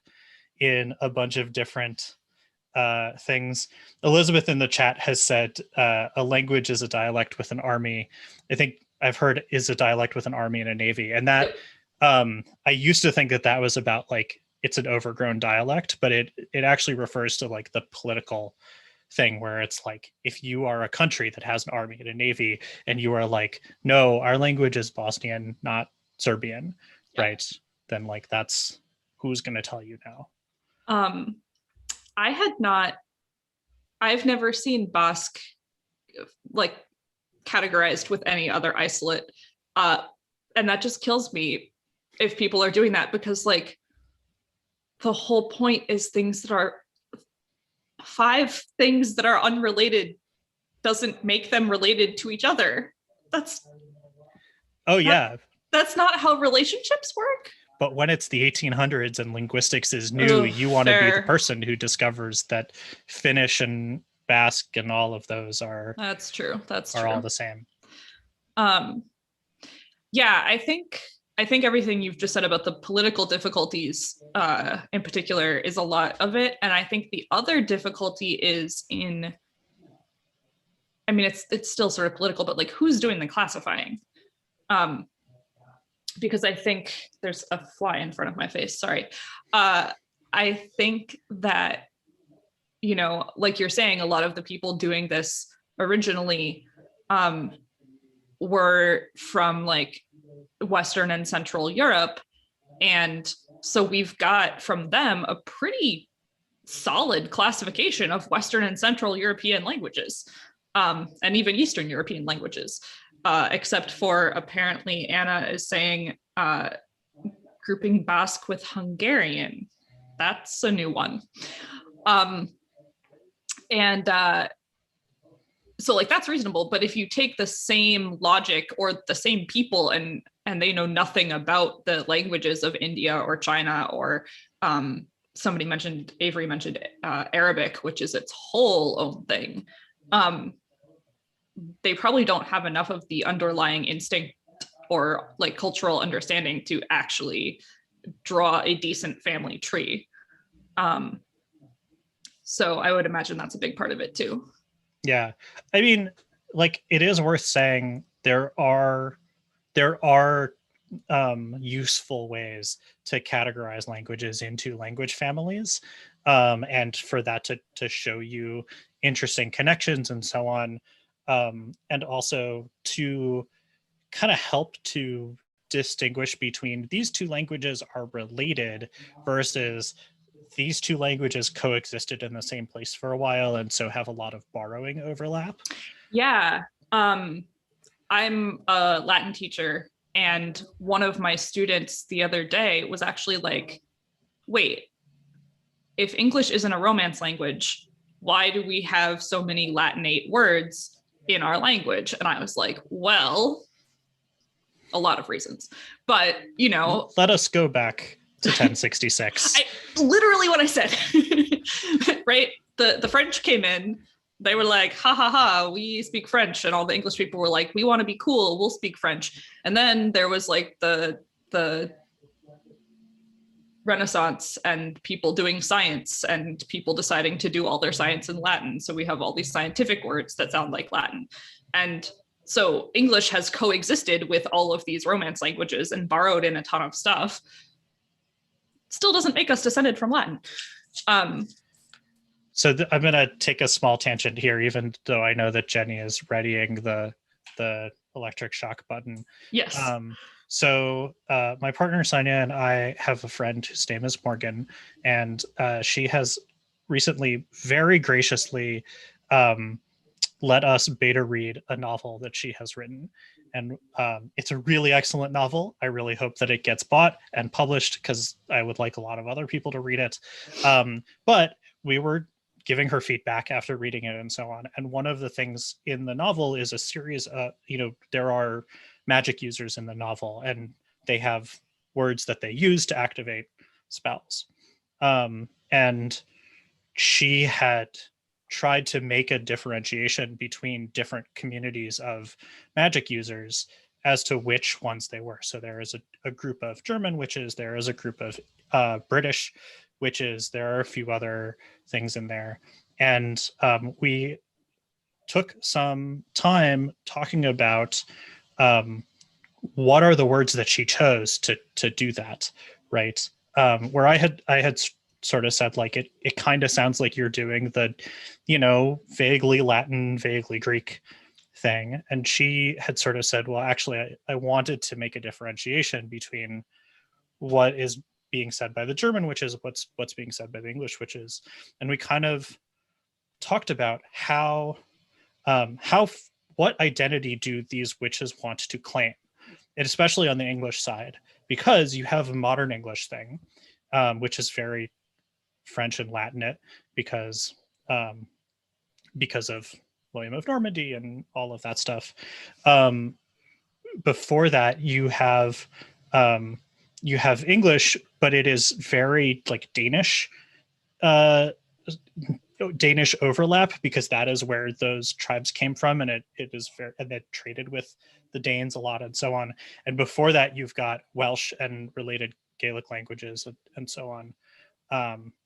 in a bunch of different things. Elizabeth in the chat has said a language is a dialect with an army. I think I've heard is a dialect with an army and a navy. And that I used to think that was about like it's an overgrown dialect, but it actually refers to like the political thing where it's like, if you are a country that has an army and a navy and you are like, no, our language is Bosnian, not Serbian, Yeah. right? Then like that's who's going to tell you now. I've never seen Basque like categorized with any other isolate. And that just kills me if people are doing that, because like the whole point is things that are 5 things that are unrelated doesn't make them related to each other. That's not how relationships work. But when it's the 1800s and linguistics is new, you want to be the person who discovers that Finnish and Basque and all of those are That's true. all the same. Yeah, I think everything you've just said about the political difficulties in particular is a lot of it. And I think the other difficulty is in, I mean, it's still sort of political, but like who's doing the classifying? Because I think there's a fly in front of my face, sorry. I think that, you know, like you're saying, a lot of the people doing this originally were from like Western and Central Europe. And so we've got from them a pretty solid classification of Western and Central European languages, and even Eastern European languages, except for apparently Anna is saying grouping Basque with Hungarian. That's a new one. So like that's reasonable, but if you take the same logic or the same people and they know nothing about the languages of India or China, or Avery mentioned Arabic, which is its whole own thing, they probably don't have enough of the underlying instinct or like cultural understanding to actually draw a decent family tree. So I would imagine that's a big part of it too. Yeah, I mean, like it is worth saying there are useful ways to categorize languages into language families, and for that to show you interesting connections and so on, and also to kind of help to distinguish between these two languages are related versus these two languages coexisted in the same place for a while and so have a lot of borrowing overlap. Yeah. I'm a Latin teacher, and one of my students the other day was actually like, wait, if English isn't a Romance language, why do we have so many Latinate words in our language? And I was like, well, a lot of reasons, but you know, let us go back to 1066. Literally what I said. Right? The French came in, they were like, ha ha ha, we speak French, and all the English people were like, we want to be cool, we'll speak French. And then there was like the Renaissance and people doing science and people deciding to do all their science in Latin, so we have all these scientific words that sound like Latin. And so English has coexisted with all of these Romance languages and borrowed in a ton of stuff. Still doesn't make us descended from Latin. So I'm going to take a small tangent here, even though I know that Jenny is readying the electric shock button. Yes. So my partner Sonia and I have a friend whose name is Morgan, and she has recently very graciously let us beta read a novel that she has written. And it's a really excellent novel. I really hope that it gets bought and published because I would like a lot of other people to read it. But we were giving her feedback after reading it and so on. And one of the things in the novel is a series of, there are magic users in the novel, and they have words that they use to activate spells. And she had tried to make a differentiation between different communities of magic users as to which ones they were. So there is a group of German witches, there is a group of British witches, there are a few other things in there. And we took some time talking about what are the words that she chose to do that, right? Where I had sort of said, like, it kind of sounds like you're doing the, vaguely Latin, vaguely Greek thing. And she had sort of said, well, actually, I wanted to make a differentiation between what is being said by the German witches, what's being said by the English witches. And we kind of talked about what identity do these witches want to claim, and especially on the English side, because you have a modern English thing, which is very French and Latinate, because of William of Normandy and all of that stuff. Before that, you have English, but it is very like Danish. Danish overlap, because that is where those tribes came from, and it is very, and they traded with the Danes a lot and so on. And before that, you've got Welsh and related Gaelic languages and so on.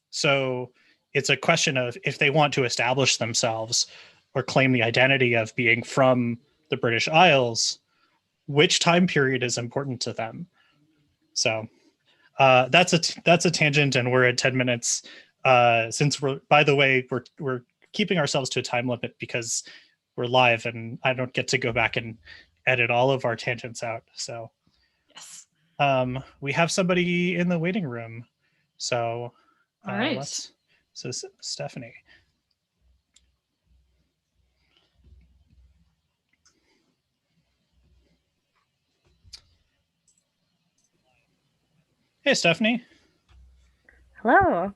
So it's a question of, if they want to establish themselves or claim the identity of being from the British Isles, which time period is important to them? So that's a tangent, and we're at 10 minutes. Since we're, by the way, we're keeping ourselves to a time limit because we're live, and I don't get to go back and edit all of our tangents out. So Yes. We have somebody in the waiting room. So All right. So Stephanie. Hey, Stephanie. Hello.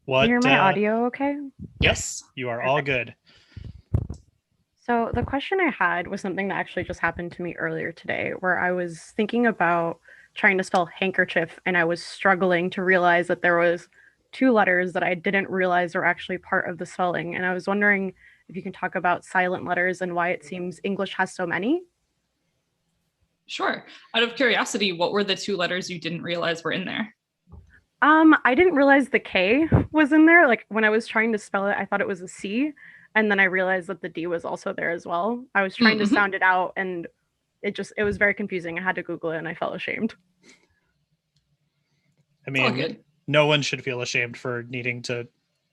What? Can you hear my audio okay? Yes, you are all good. So the question I had was something that actually just happened to me earlier today, where I was thinking about trying to spell handkerchief, and I was struggling to realize that there was two letters that I didn't realize were actually part of the spelling. And I was wondering if you can talk about silent letters and why it seems English has so many. Sure. Out of curiosity, what were the two letters you didn't realize were in there? I didn't realize the K was in there. Like when I was trying to spell it, I thought it was a C. And then I realized that the D was also there as well. I was trying to sound it out, and it was very confusing. I had to Google it, and I felt ashamed. I mean, no one should feel ashamed for needing to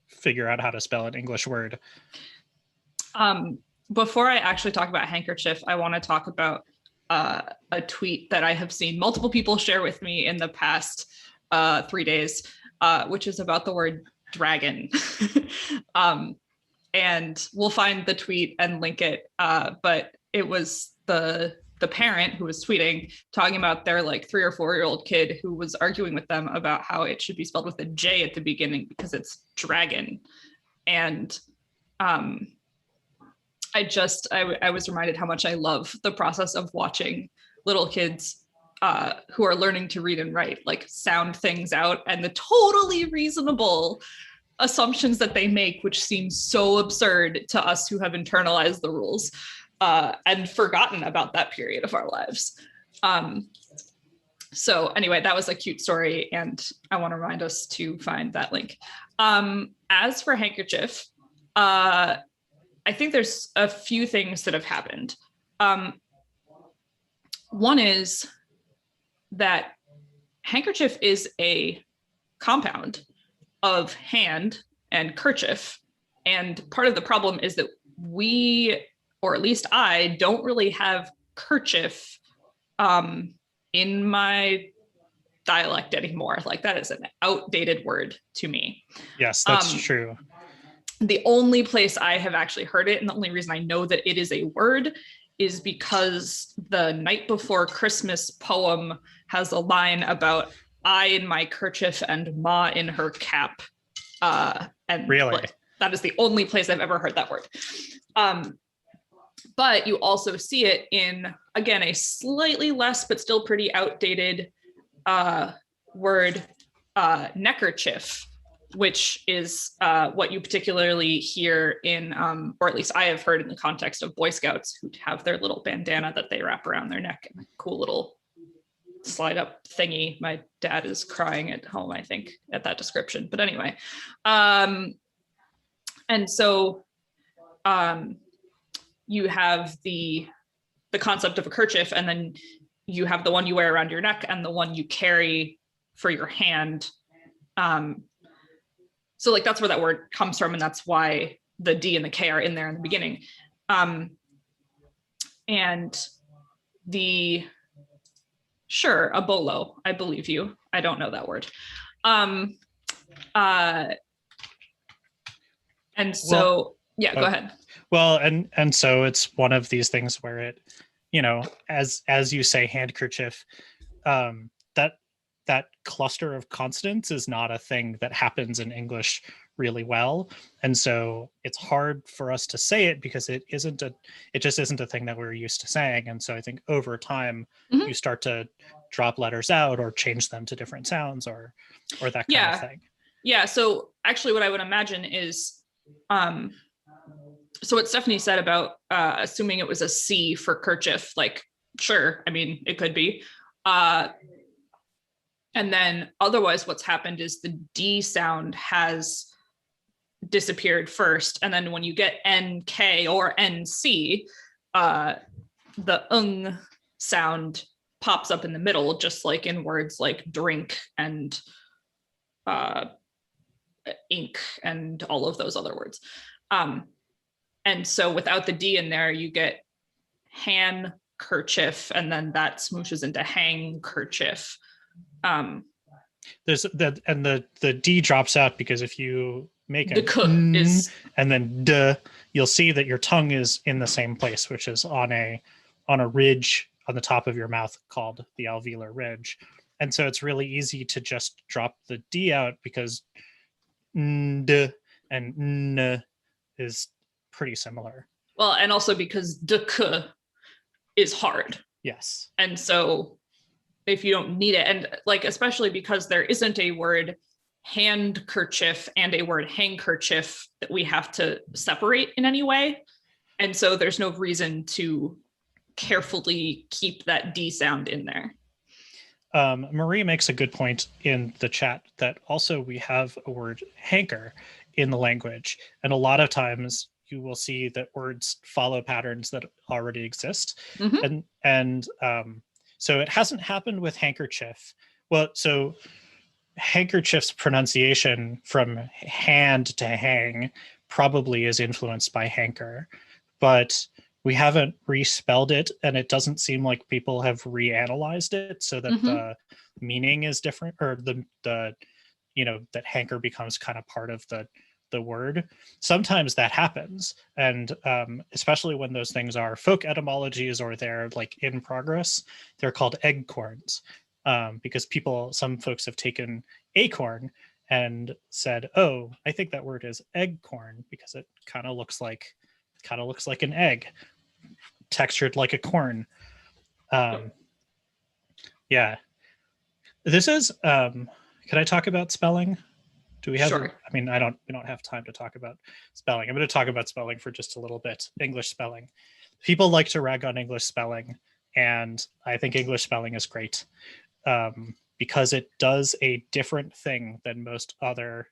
figure out how to spell an English word. Before I actually talk about handkerchief, I want to talk about a tweet that I have seen multiple people share with me in the past 3 days, which is about the word dragon. And we'll find the tweet and link it. But it was the parent who was tweeting, talking about their like 3 or 4-year-old kid who was arguing with them about how it should be spelled with a J at the beginning because it's dragon. And I was reminded how much I love the process of watching little kids who are learning to read and write, like sound things out, and the totally reasonable assumptions that they make, which seem so absurd to us who have internalized the rules and forgotten about that period of our lives. So anyway, that was a cute story, and I want to remind us to find that link. As for handkerchief, I think there's a few things that have happened. One is that handkerchief is a compound of hand and kerchief. And part of the problem is that we, or at least I, don't really have kerchief in my dialect anymore. Like that is an outdated word to me. Yes, that's true. The only place I have actually heard it, and the only reason I know that it is a word, is because the Night Before Christmas poem has a line about I in my kerchief and Ma in her cap. And really, that is the only place I've ever heard that word. But you also see it in, again, a slightly less but still pretty outdated word, neckerchief, which is what you particularly hear in, or at least I have heard in the context of Boy Scouts, who have their little bandana that they wrap around their neck, and a cool little slide up thingy. My dad is crying at home, I think, at that description. But anyway, and so you have the concept of a kerchief, and then you have the one you wear around your neck and the one you carry for your hand. So like that's where that word comes from, and that's why the D and the K are in there in the beginning. And sure, a bolo, I believe you. I don't know that word. And so, yeah, go ahead. Well, and so it's one of these things where it, as you say, handkerchief, that cluster of consonants is not a thing that happens in English really well, and so it's hard for us to say it because it just isn't a thing that we're used to saying. And so I think over time you start to drop letters out or change them to different sounds or that kind of thing. Yeah. So actually, what I would imagine is, so what Stephanie said about assuming it was a C for kerchief, like, sure, I mean, it could be. And then otherwise what's happened is the D sound has disappeared first. And then when you get NK or NC, the sound pops up in the middle, just like in words like drink and ink and all of those other words. And so without the D in there, you get handkerchief, and then that smooshes into handkerchief. There's that, and the D drops out because if you make the k is, and then d, you'll see that your tongue is in the same place, which is on a ridge on the top of your mouth called the alveolar ridge. And so it's really easy to just drop the D out because d and n is pretty similar. Well, and also because k is hard. Yes. And so if you don't need it, and like, especially because there isn't a word handkerchief and a word handkerchief that we have to separate in any way. And so there's no reason to carefully keep that D sound in there. Marie makes a good point in the chat that also we have a word hanker in the language. And a lot of times you will see that words follow patterns that already exist. And so it hasn't happened with handkerchief. Well, so handkerchief's pronunciation from hand to hang probably is influenced by hanker, but we haven't respelled it, and it doesn't seem like people have reanalyzed it so that the meaning is different, or the that hanker becomes kind of part of the word. Sometimes that happens, and especially when those things are folk etymologies or they're like in progress, they're called eggcorns, because some folks have taken acorn and said, oh, I think that word is eggcorn because it kind of looks like an egg textured like a corn. Yeah, this is can I talk about spelling? Do we have? Sure. I mean, we don't have time to talk about spelling. I'm going to talk about spelling for just a little bit. English spelling. People like to rag on English spelling, and I think English spelling is great because it does a different thing than most other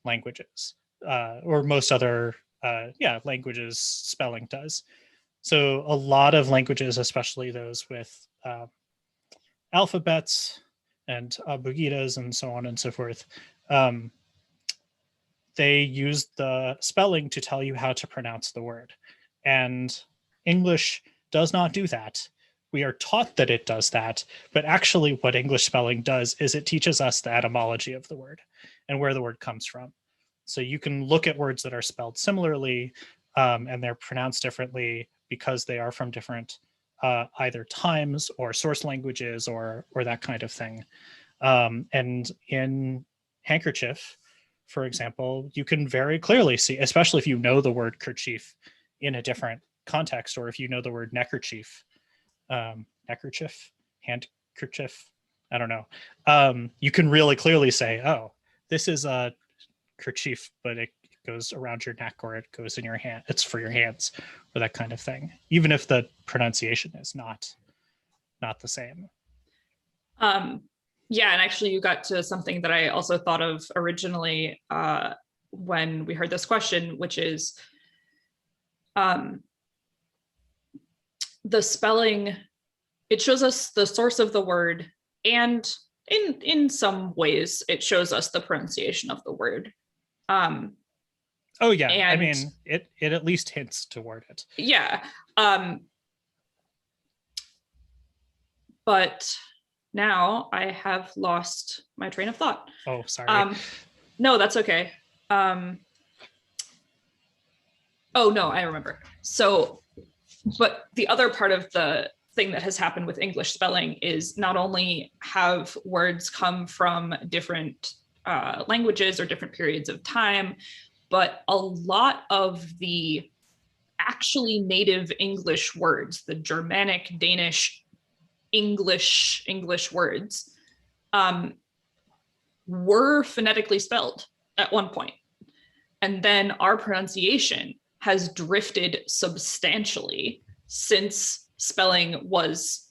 languages, or most other languages spelling does. So a lot of languages, especially those with alphabets and abugidas and so on and so forth, they use the spelling to tell you how to pronounce the word. And English does not do that. We are taught that it does that, but actually what English spelling does is it teaches us the etymology of the word and where the word comes from. So you can look at words that are spelled similarly and they're pronounced differently because they are from different either times or source languages or that kind of thing. And in handkerchief, for example, you can very clearly see, especially if you know the word kerchief in a different context, or if you know the word neckerchief, neckerchief, handkerchief, I don't know. You can really clearly say, oh, this is a kerchief, but it goes around your neck or it goes in your hand. It's for your hands or that kind of thing, even if the pronunciation is not the same. Yeah, and actually you got to something that I also thought of originally when we heard this question, which is the spelling. It shows us the source of the word, and in some ways it shows us the pronunciation of the word. Oh yeah, I And- mean it at least hints toward it. Yeah. But now I have lost my train of thought. Oh, sorry. No, that's okay. Oh no, I remember. So, but the other part of the thing that has happened with English spelling is not only have words come from different languages or different periods of time, but a lot of the actually native English words, the Germanic, Danish, English words, were phonetically spelled at one point. And then our pronunciation has drifted substantially since spelling was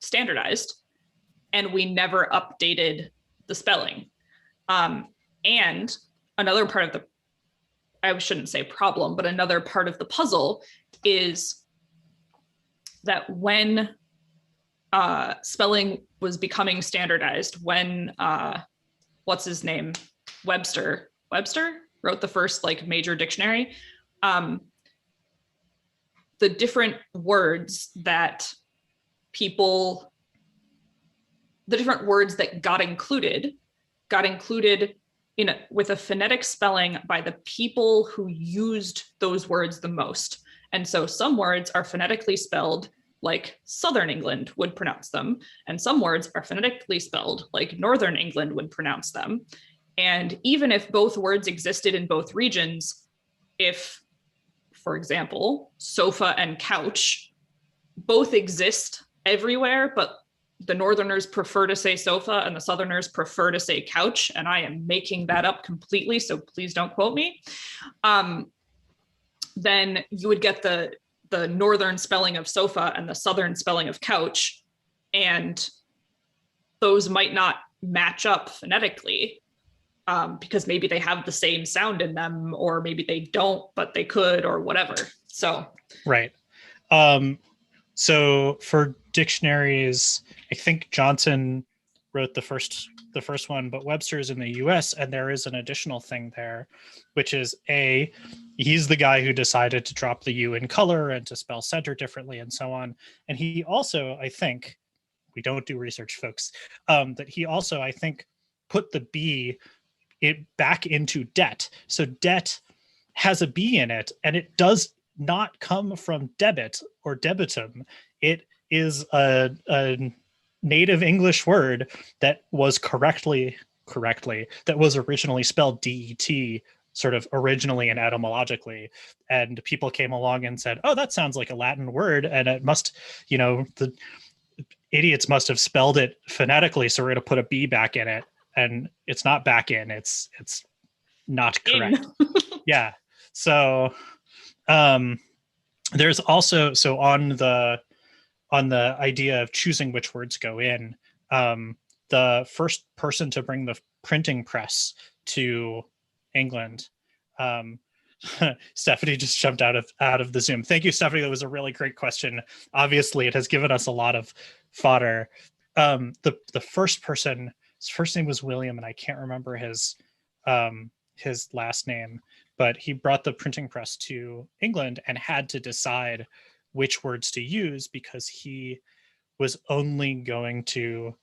standardized, and we never updated the spelling. And another part of the, I shouldn't say problem, but another part of the puzzle is that when spelling was becoming standardized, when what's his name, Webster wrote the first like major dictionary, the different words that people, the different words that got included in with a phonetic spelling by the people who used those words the most. And so some words are phonetically spelled like Southern England would pronounce them, and some words are phonetically spelled like Northern England would pronounce them. And even if both words existed in both regions, if, for example, sofa and couch both exist everywhere, but the Northerners prefer to say sofa and the Southerners prefer to say couch, and I am making that up completely, so please don't quote me, then you would get the Northern spelling of sofa and the Southern spelling of couch, and those might not match up phonetically because maybe they have the same sound in them, or maybe they don't, but they could, or whatever. So Right. So for dictionaries, I think Johnson wrote the first one, but Webster's in the US, and there is an additional thing there, which is he's the guy who decided to drop the U in color and to spell center differently and so on. And he also, I think, we don't do research, folks, that he also, I think, put the B back into debt. So debt has a B in it, and it does not come from debit or debitum. It is a native English word that was correctly that was originally spelled DET, sort of originally and etymologically, and people came along and said, oh, that sounds like a Latin word, and it must, the idiots must have spelled it phonetically, so we're going to put a B back in it, and it's not back in, it's not correct. Yeah. So there's also, so on the idea of choosing which words go in, the first person to bring the printing press to England, Stephanie just jumped out of the Zoom. Thank you, Stephanie. That was a really great question. Obviously, it has given us a lot of fodder. The first person, his first name was William, and I can't remember his last name, but he brought the printing press to England and had to decide which words to use because he was only going to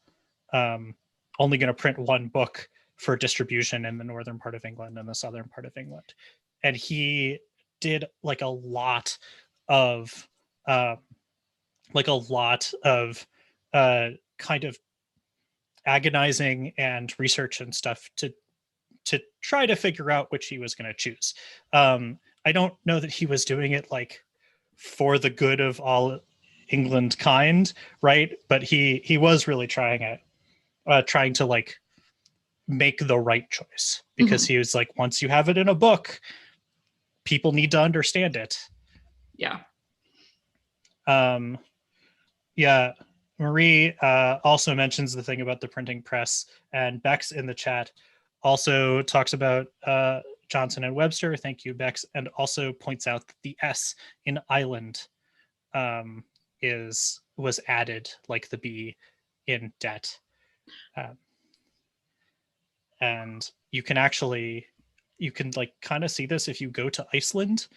print one book for distribution in the northern part of England and the southern part of England. And he did like a lot of kind of agonizing and research and stuff to try to figure out which he was going to choose. I don't know that he was doing it like for the good of all England kind, right? But he was really trying to like make the right choice, because he was like, once you have it in a book, people need to understand it. Yeah. Yeah. Marie also mentions the thing about the printing press, and Bex in the chat also talks about Johnson and Webster. Thank you, Bex, and also points out that the S in island was added like the B in debt. And you can like kind of see this if you go to Iceland,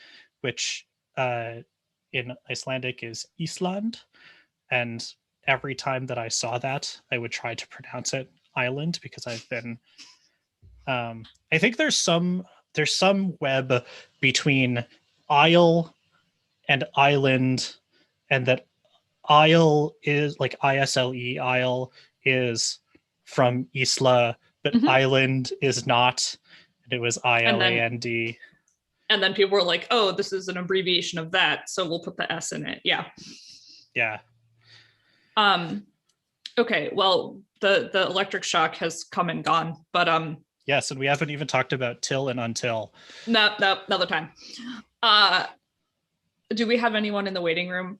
which in Icelandic is Island. And every time that I saw that, I would try to pronounce it island, because I've been I think there's some web between isle and island, and that isle is like ISLE, isle is from Isla, but Mhm. island is not. And it was ILAND. And then people were like, oh, this is an abbreviation of that, so we'll put the S in it. Yeah. Yeah. Okay, well, the electric shock has come and gone, but Yes, and we haven't even talked about till and until. no, another time. Do we have anyone in the waiting room?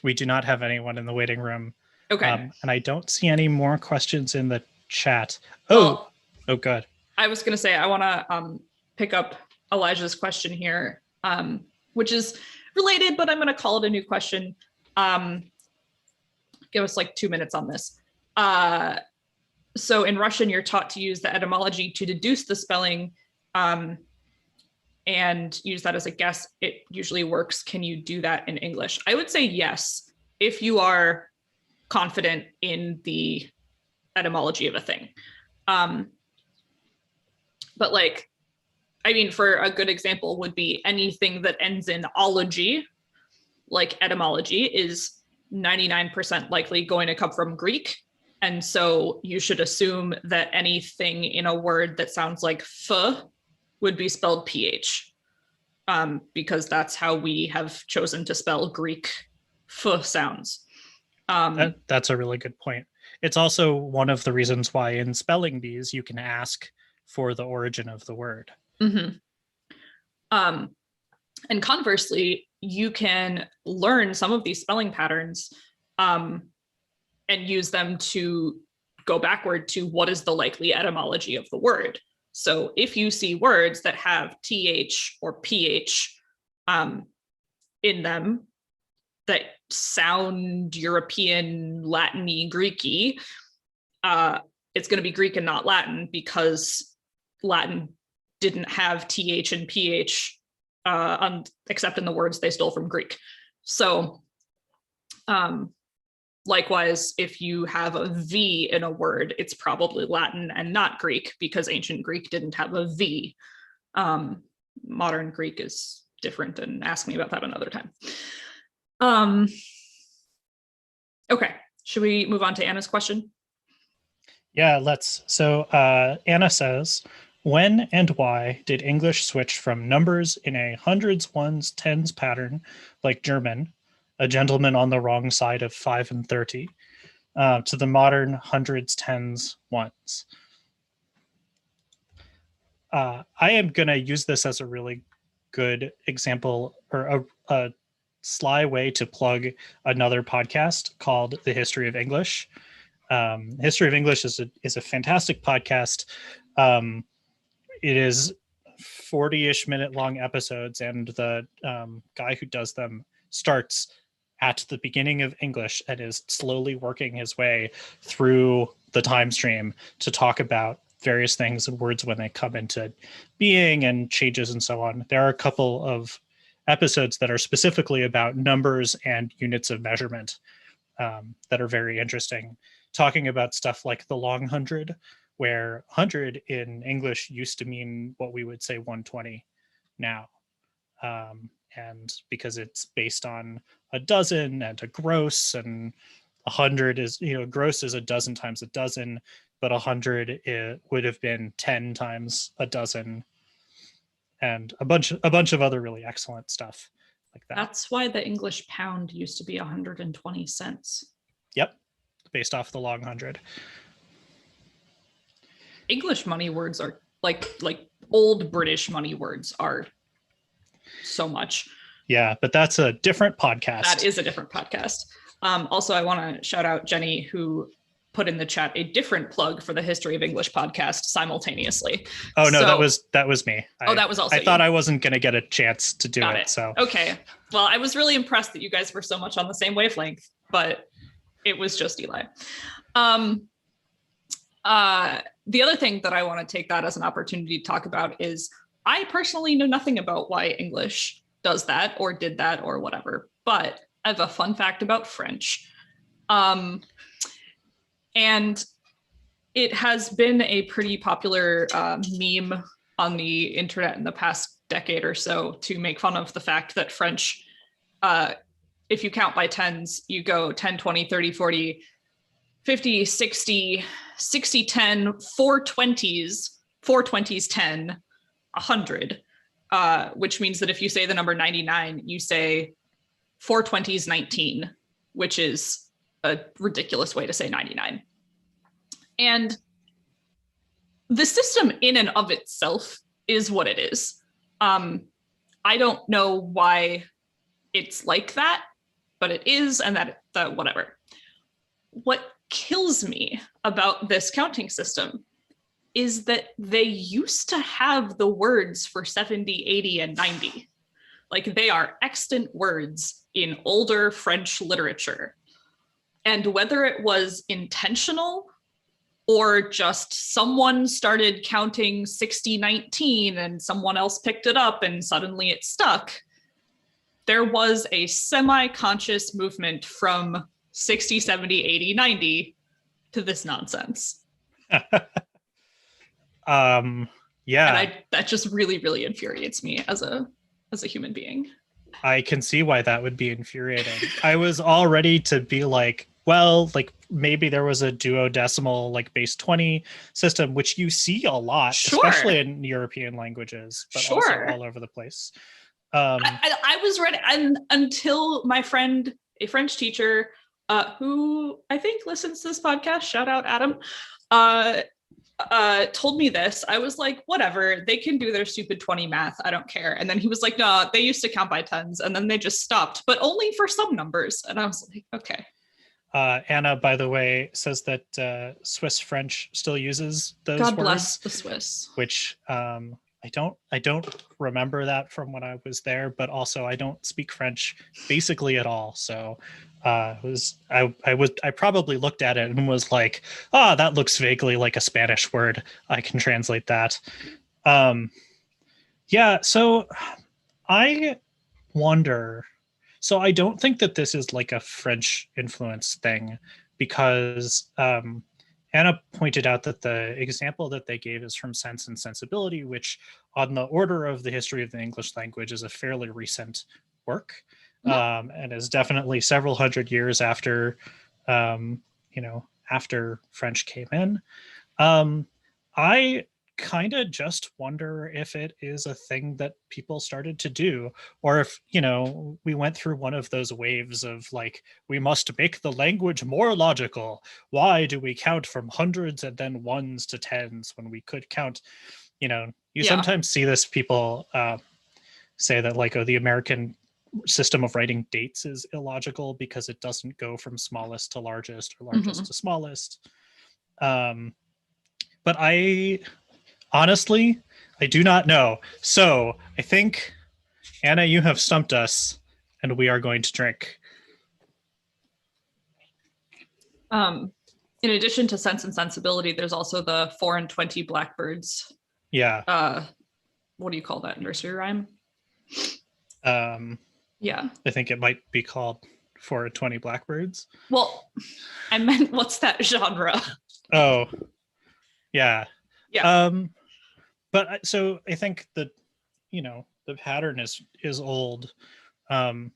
We do not have anyone in the waiting room. Okay. And I don't see any more questions in the chat. Well, Oh, good. I was going to say, I want to pick up Elijah's question here, which is related, but I'm going to call it a new question. Give us like 2 minutes on this. So in Russian, you're taught to use the etymology to deduce the spelling and use that as a guess. It usually works. Can you do that in English? I would say yes, if you are confident in the etymology of a thing. But like, I mean, for a good example would be anything that ends in ology, like etymology, is 99% likely going to come from Greek. And so you should assume that anything in a word that sounds like f would be spelled ph, because that's how we have chosen to spell Greek f sounds. That's a really good point. It's also one of the reasons why in spelling bees you can ask for the origin of the word. Mm-hmm. And conversely, you can learn some of these spelling patterns and use them to go backward to what is the likely etymology of the word. So if you see words that have th or ph in them that sound European, Latin-y, Greek-y, it's going to be Greek and not Latin, because Latin didn't have th and ph except in the words they stole from Greek. So likewise, if you have a V in a word, it's probably Latin and not Greek, because ancient Greek didn't have a V. Modern Greek is different, and ask me about that another time. Okay, should we move on to Anna's question? Yeah, let's. So Anna says, when and why did English switch from numbers in a hundreds, ones, tens pattern, like German, a gentleman on the wrong side of 5 and 30, to the modern hundreds, tens, ones? I am going to use this as a really good example, or a sly way to plug another podcast called The History of English. History of English is a fantastic podcast. It is 40-ish minute long episodes, and the guy who does them starts at the beginning of English and is slowly working his way through the time stream to talk about various things and words when they come into being and changes and so on. There are a couple of episodes that are specifically about numbers and units of measurement that are very interesting, talking about stuff like the long hundred, where 100 in English used to mean what we would say 120 now. And because it's based on a dozen and a gross, and 100 is, gross is a dozen times a dozen, but 100 it would have been 10 times a dozen, and a bunch of other really excellent stuff like that. That's why the English pound used to be 120 cents. Yep, based off the long hundred. English money words are like old British money words are so much. Yeah, but that's a different podcast. That is a different podcast. Also, I want to shout out Jenny, who put in the chat a different plug for the History of English podcast simultaneously. Oh no, that was me. That was also I thought I wasn't going to get a chance to do it. So okay. Well, I was really impressed that you guys were so much on the same wavelength, but it was just Eli. The other thing that I want to take that as an opportunity to talk about is I personally know nothing about why English does that or did that or whatever, but I have a fun fact about French. And it has been a pretty popular meme on the internet in the past decade or so to make fun of the fact that French, if you count by tens, you go 10, 20, 30, 40, 50, 60, 60, 10, 420s, 420s, 10, 100, which means that if you say the number 99, you say 420s, 19, which is a ridiculous way to say 99. And the system in and of itself is what it is. I don't know why it's like that, but it is, and that whatever. What kills me about this counting system is that they used to have the words for 70, 80, and 90. Like, they are extant words in older French literature. And whether it was intentional or just someone started counting 60, 19 and someone else picked it up and suddenly it stuck, there was a semi-conscious movement from 60, 70, 80, 90 to this nonsense. Yeah. And that just really, really infuriates me as a human being. I can see why that would be infuriating. I was all ready to be like, well, like maybe there was a duodecimal, like base 20 system, which you see a lot, especially in European languages, but also all over the place. I was ready until my friend, a French teacher, who I think listens to this podcast, shout out Adam, told me this. I was like, whatever, they can do their stupid 20 math, I don't care. And then he was like, no, they used to count by tens and then they just stopped, but only for some numbers. And I was like, okay. Anna, by the way, says that Swiss French still uses those God words. bless the Swiss. Which I don't remember that from when I was there, but also I don't speak French basically at all. So I probably looked at it and was like, that looks vaguely like a Spanish word. I can translate that. Yeah, so I wonder. So I don't think that this is like a French influence thing, because Anna pointed out that the example that they gave is from Sense and Sensibility, which on the order of the history of the English language is a fairly recent work, and is definitely several hundred years after, after French came in. I kind of just wonder if it is a thing that people started to do, or if we went through one of those waves of like, we must make the language more logical. Why do we count from hundreds and then ones to tens when we could count? Sometimes see this, people say that like, the American system of writing dates is illogical because it doesn't go from smallest to largest or largest to smallest. But honestly, I do not know. So I think, Anna, you have stumped us, and we are going to drink. In addition to Sense and Sensibility, there's also the 4 and 20 blackbirds. Yeah. What do you call that? Nursery rhyme? Yeah. I think it might be called 4 and 20 blackbirds. Well, I meant, what's that genre? Oh, yeah. Yeah. But so I think that, the pattern is old. I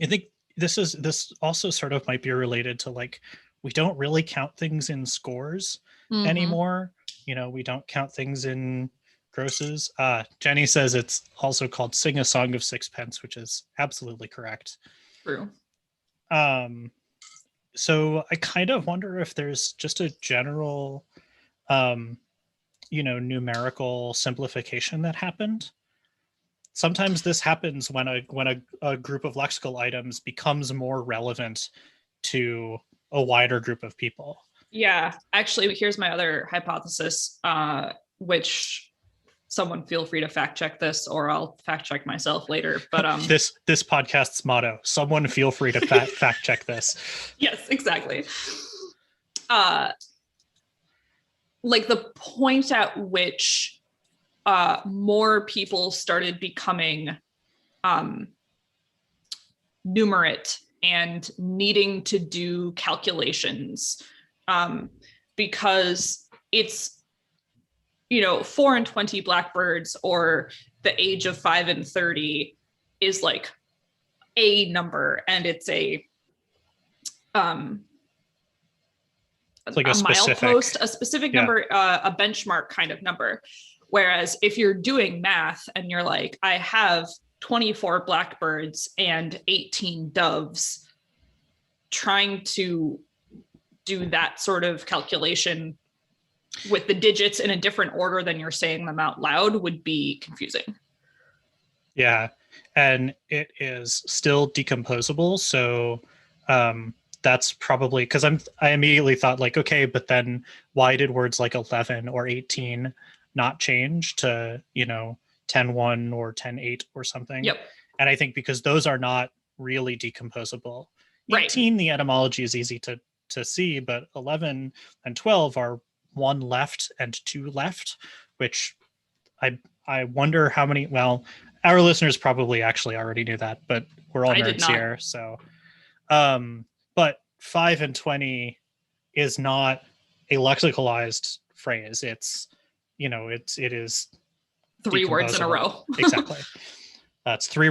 think this also sort of might be related to like, we don't really count things in scores anymore. We don't count things in grosses. Jenny says it's also called Sing a Song of Sixpence, which is absolutely correct. True. So I kind of wonder if there's just a general numerical simplification that happened. Sometimes this happens when a group of lexical items becomes more relevant to a wider group of people. Yeah, actually, here's my other hypothesis, which someone feel free to fact check this, or I'll fact check myself later. But this podcast's motto: someone feel free to fact check this. Yes, exactly. like the point at which more people started becoming numerate and needing to do calculations, because it's, 4 and 20 blackbirds or the age of 5 and 30 is like a number, and it's a It's like a milepost, a specific number, a benchmark kind of number. Whereas if you're doing math and you're like, I have 24 blackbirds and 18 doves, trying to do that sort of calculation with the digits in a different order than you're saying them out loud would be confusing. Yeah, and it is still decomposable. So that's probably because I immediately thought like, okay, but then why did words like 11 or 18 not change to 10-1 or 10-8 or something? Yep. And I think because those are not really decomposable. Right. 18, the etymology is easy to see, but 11 and 12 are 1 left and 2 left, which I wonder how many. Well, our listeners probably actually already knew that, but we're all nerds here. So, but 5 and 20 is not a lexicalized phrase. It's, it is 3 words in a row. Exactly. That's three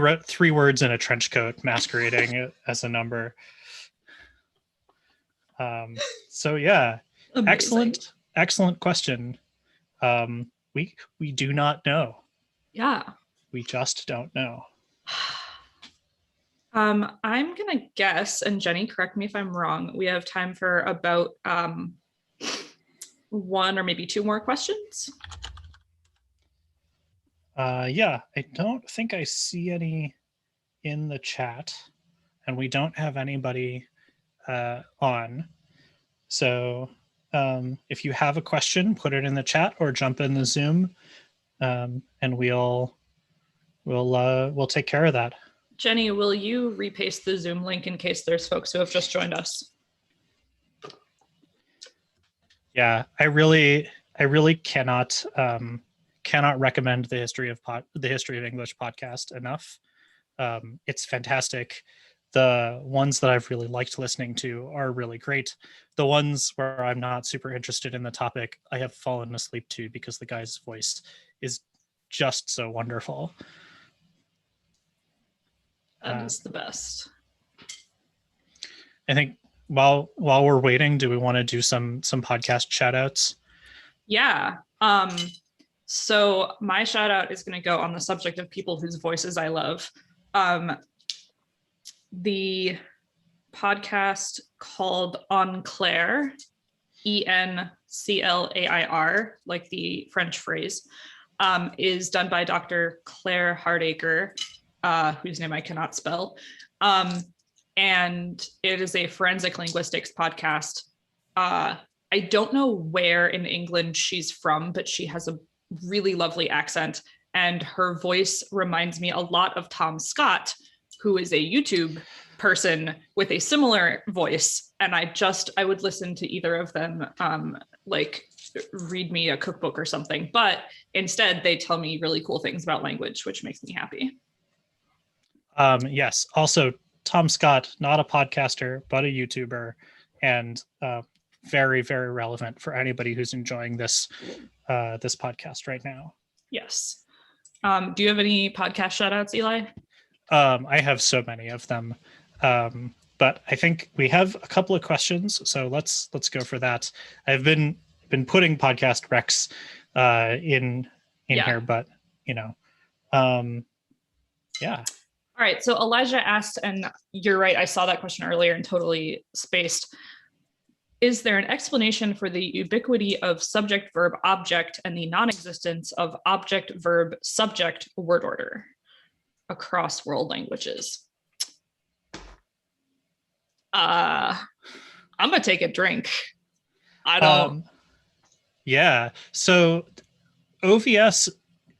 words in a trench coat masquerading as a number. So yeah, Amazing. excellent question. We do not know. Yeah. We just don't know. I'm gonna guess, and Jenny, correct me if I'm wrong, we have time for about 1 or maybe 2 more questions. Yeah, I don't think I see any in the chat, and we don't have anybody on. So if you have a question, put it in the chat or jump in the Zoom, and we'll take care of that. Jenny, will you repaste the Zoom link in case there's folks who have just joined us? Yeah, I really cannot recommend the History of English podcast enough. It's fantastic. The ones that I've really liked listening to are really great. The ones where I'm not super interested in the topic, I have fallen asleep to because the guy's voice is just so wonderful. That is the best. I think while we're waiting, do we want to do some podcast shout outs? Yeah. So my shout out is going to go on the subject of people whose voices I love. The podcast called On Clair, ENCLAIR, like the French phrase, is done by Dr. Claire Hardacre, whose name I cannot spell. And it is a forensic linguistics podcast. I don't know where in England she's from, but she has a really lovely accent, and her voice reminds me a lot of Tom Scott, who is a YouTube person with a similar voice. And I would listen to either of them, like read me a cookbook or something, but instead they tell me really cool things about language, which makes me happy. Yes. Also, Tom Scott, not a podcaster, but a YouTuber, and very, very relevant for anybody who's enjoying this podcast right now. Yes. Do you have any podcast shout outs, Eli? I have so many of them, but I think we have a couple of questions, so let's go for that. I've been putting podcast recs in here, but yeah. All right, so Elijah asked, and you're right, I saw that question earlier and totally spaced. Is there an explanation for the ubiquity of subject, verb, object, and the non-existence of object, verb, subject word order across world languages? I'm gonna take a drink. I don't. Yeah, so OVS,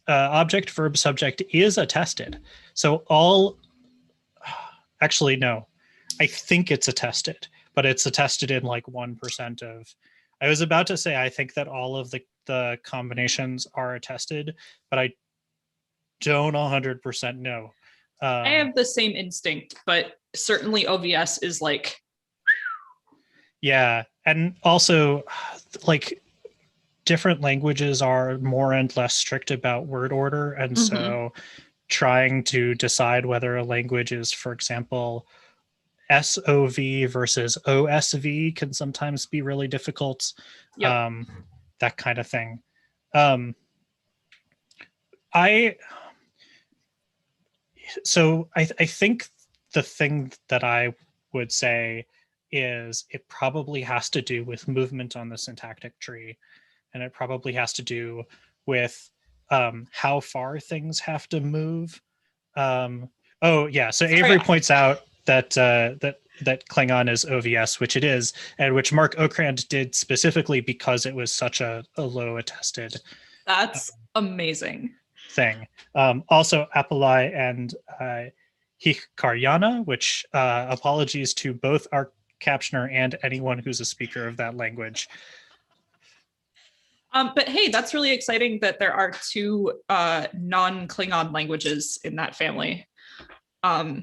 object, verb, subject, is attested. So actually, no, I think it's attested, but it's attested in like 1% I was about to say I think that all of the combinations are attested, but I don't 100% know. I have the same instinct, but certainly OVS is like, yeah, and also like different languages are more and less strict about word order, and so trying to decide whether a language is, for example, SOV versus OSV can sometimes be really difficult. Yep. That kind of thing. I think the thing that I would say is it probably has to do with movement on the syntactic tree, and it probably has to do with how far things have to move. Oh yeah, so Avery points out that that Klingon is OVS, which it is, and which Mark Okrand did specifically because it was such a low attested. That's amazing thing. Also, Apalai and Hikaryana, which apologies to both our captioner and anyone who's a speaker of that language. But hey, that's really exciting that there are two non-Klingon languages in that family. But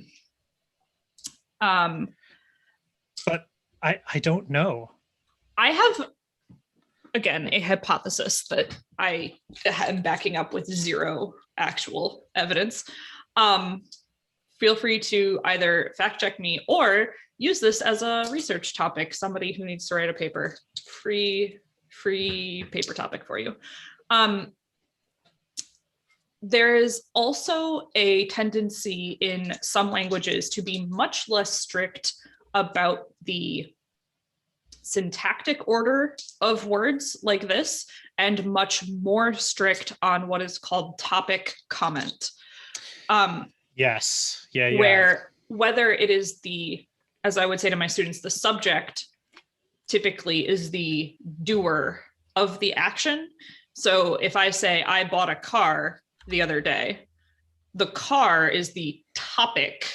I don't know. I have, again, a hypothesis that I am backing up with zero actual evidence. Feel free to either fact check me or use this as a research topic. Somebody who needs to write a paper, free paper topic for you. There is also a tendency in some languages to be much less strict about the syntactic order of words like this, and much more strict on what is called topic comment. Yes. Yeah. Where whether it is the, as I would say to my students, the subject typically is the doer of the action. So if I say, I bought a car the other day, the car is the topic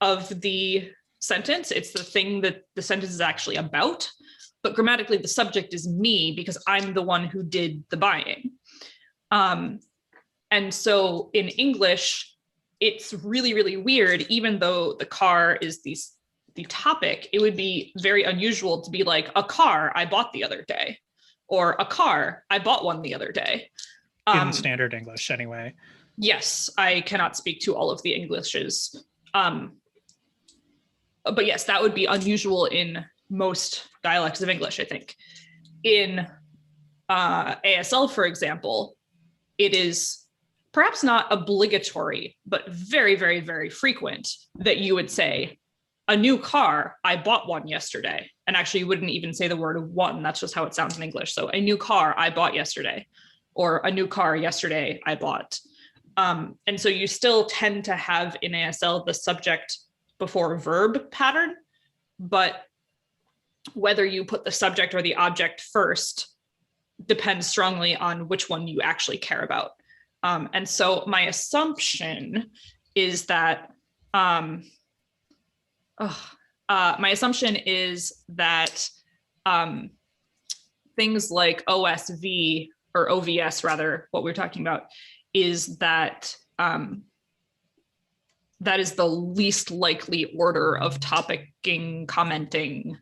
of the sentence. It's the thing that the sentence is actually about. But grammatically, the subject is me because I'm the one who did the buying. And so in English, it's really, really weird, even though the car is the topic, it would be very unusual to be like, a car I bought the other day, or a car, I bought one the other day. In standard English, anyway. Yes, I cannot speak to all of the Englishes. But yes, that would be unusual in most dialects of English, I think. In ASL, for example, it is perhaps not obligatory, but very, very, very frequent that you would say, a new car, I bought one yesterday. And actually, you wouldn't even say the word one. That's just how it sounds in English. So a new car, I bought yesterday. Or a new car yesterday, I bought. And so you still tend to have in ASL the subject before verb pattern, but whether you put the subject or the object first depends strongly on which one you actually care about. And so my assumption is that things like OSV or OVS, rather, what we're talking about, is that that is the least likely order of topicing, commenting.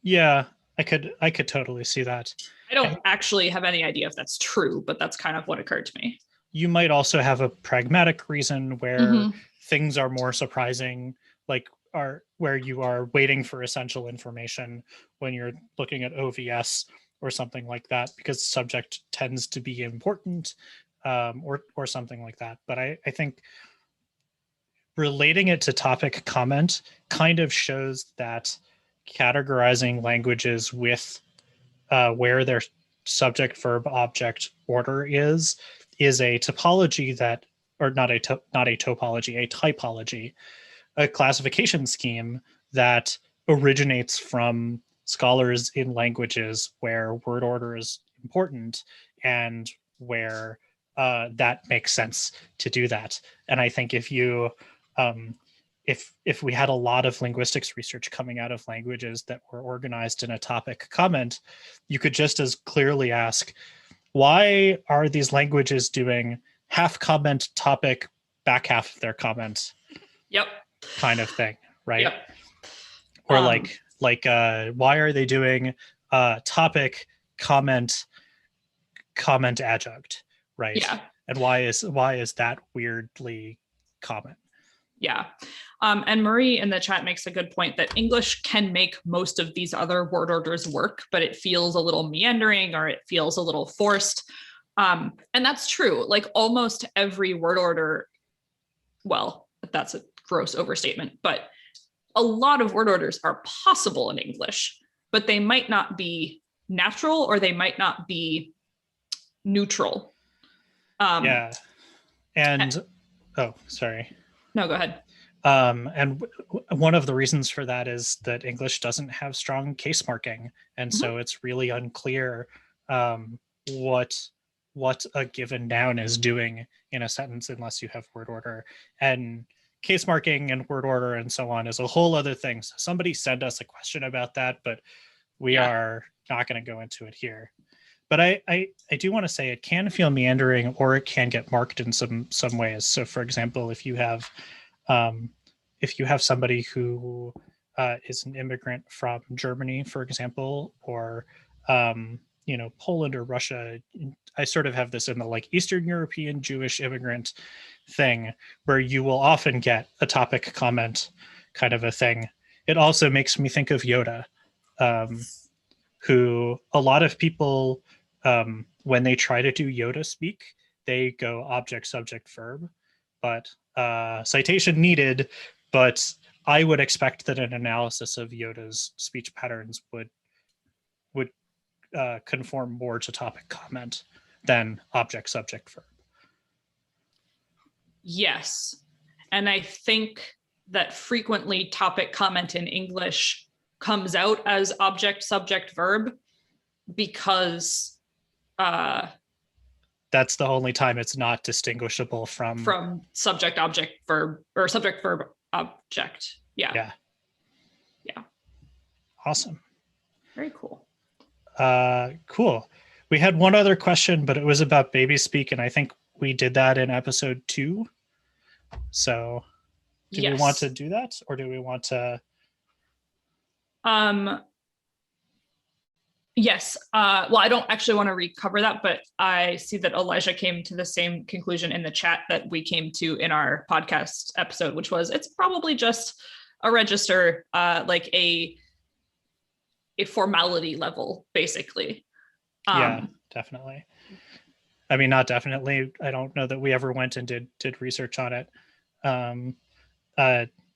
Yeah, I could totally see that. I don't actually have any idea if that's true, but that's kind of what occurred to me. You might also have a pragmatic reason where things are more surprising, like where you are waiting for essential information when you're looking at OVS or something like that, because subject tends to be important, or something like that. But I think relating it to topic comment kind of shows that categorizing languages with where their subject verb object order is a topology that, or not a topology, a typology, a classification scheme that originates from scholars in languages where word order is important and where that makes sense to do that. And I think if you if we had a lot of linguistics research coming out of languages that were organized in a topic comment, you could just as clearly ask, why are these languages doing half comment topic, back half of their comment Yep. kind of thing, right? Yep. Or why are they doing topic, comment adjunct, right? Yeah. And why is that weirdly common? Yeah. And Marie in the chat makes a good point that English can make most of these other word orders work, but it feels a little meandering or it feels a little forced. And that's true. Like almost every word order, well, that's a gross overstatement, but a lot of word orders are possible in English, but they might not be natural or they might not be neutral. Yeah. And oh, sorry. No, go ahead. And one of the reasons for that is that English doesn't have strong case marking, and so it's really unclear what a given noun is doing in a sentence unless you have word order. And case marking and word order and so on is a whole other thing. So somebody sent us a question about that, but we are not going to go into it here. But I do want to say it can feel meandering or it can get marked in some ways. So for example, if you have somebody who is an immigrant from Germany, for example, or Poland or Russia, I sort of have this in the like Eastern European Jewish immigrant thing where you will often get a topic comment kind of a thing. It also makes me think of Yoda, who a lot of people, when they try to do Yoda speak, they go object, subject, verb, but citation needed. But I would expect that an analysis of Yoda's speech patterns would conform more to topic comment than object, subject, verb. Yes. And I think that frequently topic comment in English comes out as object, subject, verb because that's the only time it's not distinguishable from subject, object, verb, or subject, verb, object. Yeah. Awesome. Very cool. Cool. We had one other question, but it was about baby speak, and I think we did that in episode 2. So do we want to do that, or do we want to? Yes. Well, I don't actually want to recover that, but I see that Elijah came to the same conclusion in the chat that we came to in our podcast episode, which was it's probably just a register, like a formality level, basically. Yeah, definitely. I mean, not definitely. I don't know that we ever went and did research on it.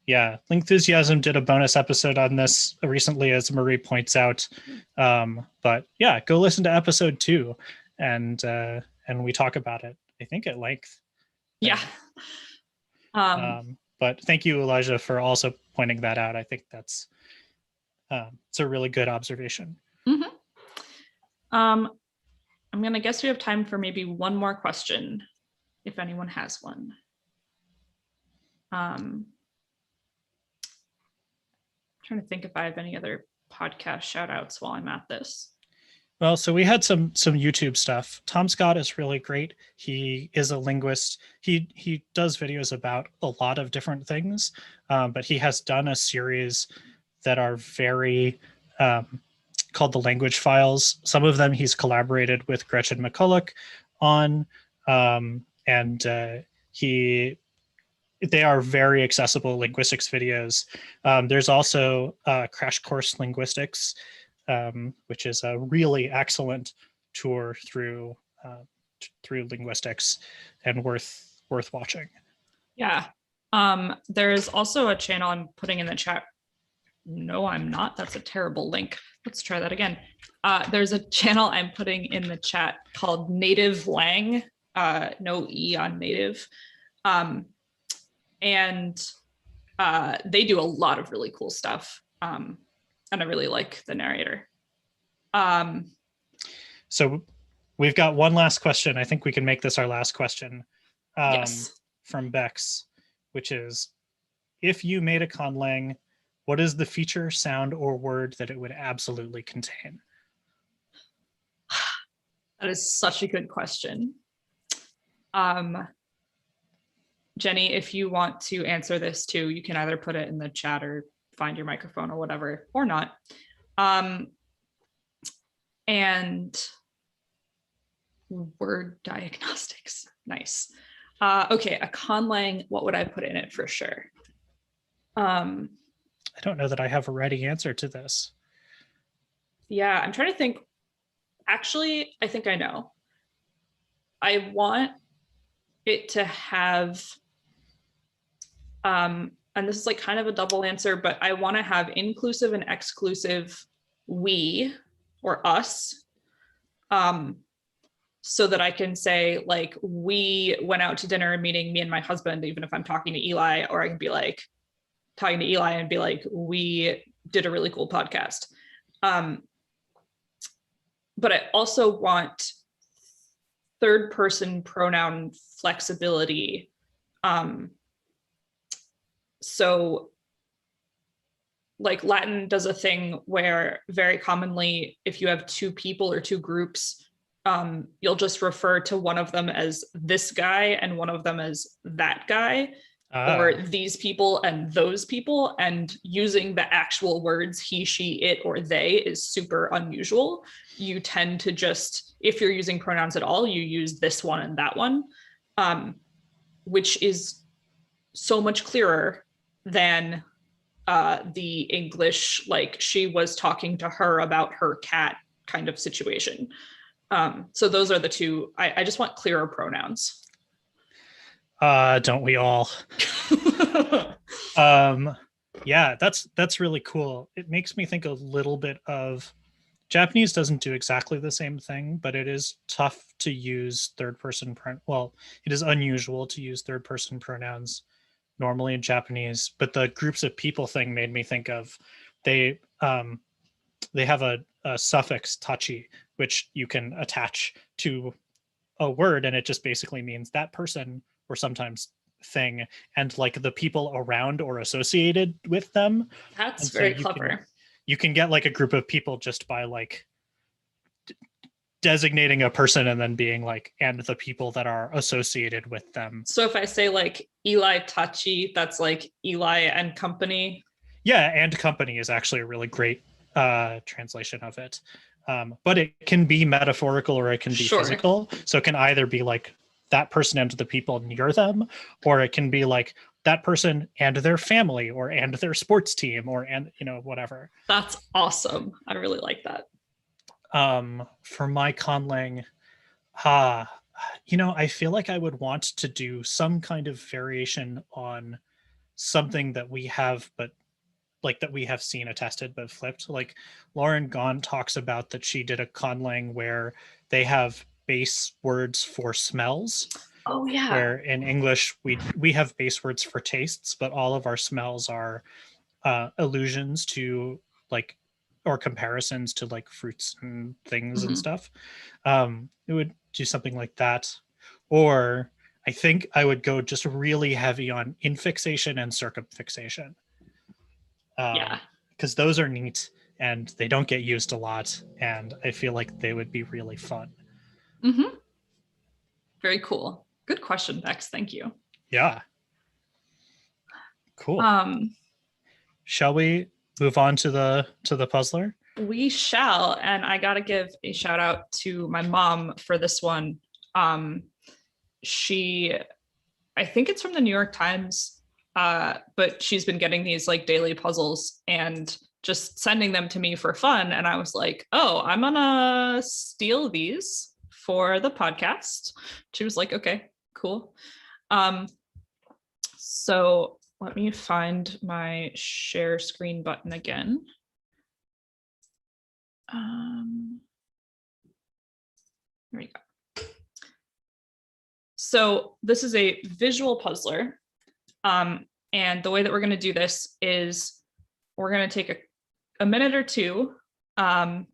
Yeah, Lingthusiasm did a bonus episode on this recently, as Marie points out. But yeah, go listen to episode 2, and we talk about it, I think, at length. Yeah. But thank you, Elijah, for also pointing that out. I think that's it's a really good observation. I'm gonna guess we have time for maybe one more question, if anyone has one. Trying to think if I have any other podcast shout outs while I'm at this. Well, so we had some YouTube stuff. Tom Scott is really great. He is a linguist. He does videos about a lot of different things, but he has done a series that are very called The Language Files. Some of them he's collaborated with Gretchen McCulloch on, and they are very accessible linguistics videos. There's also Crash Course Linguistics, which is a really excellent tour through linguistics and worth watching. Yeah. There's also a channel I'm putting in the chat. No, I'm not. That's a terrible link. Let's try that again. There's a channel I'm putting in the chat called Native Lang, no E on native. And they do a lot of really cool stuff. And I really like the narrator. So we've got one last question. I think we can make this our last question. Yes. From Bex, which is, if you made a conlang, what is the feature, sound, or word that it would absolutely contain? That is such a good question. Jenny, if you want to answer this too, you can either put it in the chat or find your microphone or whatever, or not. And word diagnostics, nice. Okay, a conlang, what would I put in it for sure? I don't know that I have a ready answer to this. Yeah, I'm trying to think. Actually, I think I know. I want it to have, and this is like kind of a double answer, but I want to have inclusive and exclusive we or us, so that I can say like, we went out to dinner, meeting me and my husband, even if I'm talking to Eli, or I can be like talking to Eli and be like, we did a really cool podcast. But I also want third person pronoun flexibility. So like Latin does a thing where very commonly, if you have two people or two groups, you'll just refer to one of them as this guy and one of them as that guy, or these people and those people, and using the actual words he, she, it, or they is super unusual. You tend to just, if you're using pronouns at all, you use this one and that one, which is so much clearer than the English, like she was talking to her about her cat kind of situation. So those are the two. I just want clearer pronouns. Don't we all? Yeah, that's really cool. It makes me think a little bit of Japanese. Doesn't do exactly the same thing, but it is tough to use third person well, it is unusual to use third person pronouns normally in Japanese, but the groups of people thing made me think of they have a suffix tachi, which you can attach to a word, and it just basically means that person, or sometimes thing, and like the people around or associated with them. That's And so very clever. You can get like a group of people just by like designating a person and then being like, and the people that are associated with them. So if I say like Eli Tachi, that's like Eli and company. Yeah, and company is actually a really great translation of it. But it can be metaphorical or it can be physical. So it can either be like that person and the people near them, or it can be like that person and their family, or and their sports team, or and whatever. That's awesome. I really like that. For my conlang, I feel like I would want to do some kind of variation on something that we have, but like that we have seen attested but flipped. Like Lauren Gaunt talks about that she did a conlang where they have base words for smells. Oh yeah. Where in English we have base words for tastes, but all of our smells are allusions to like, or comparisons to like fruits and things and stuff. It would do something like that. Or I think I would go just really heavy on infixation and circumfixation. Because those are neat and they don't get used a lot, and I feel like they would be really fun. Very cool. Good question, Bex. Thank you. Yeah. Cool. Shall we move on to the puzzler? We shall, and I gotta give a shout out to my mom for this one. She, I think it's from the New York Times, but she's been getting these like daily puzzles and just sending them to me for fun. And I was like, oh, I'm gonna steal these for the podcast. She was like, okay, cool. So let me find my share screen button again. There we go. So this is a visual puzzler. And the way that we're going to do this is we're going to take a minute or two for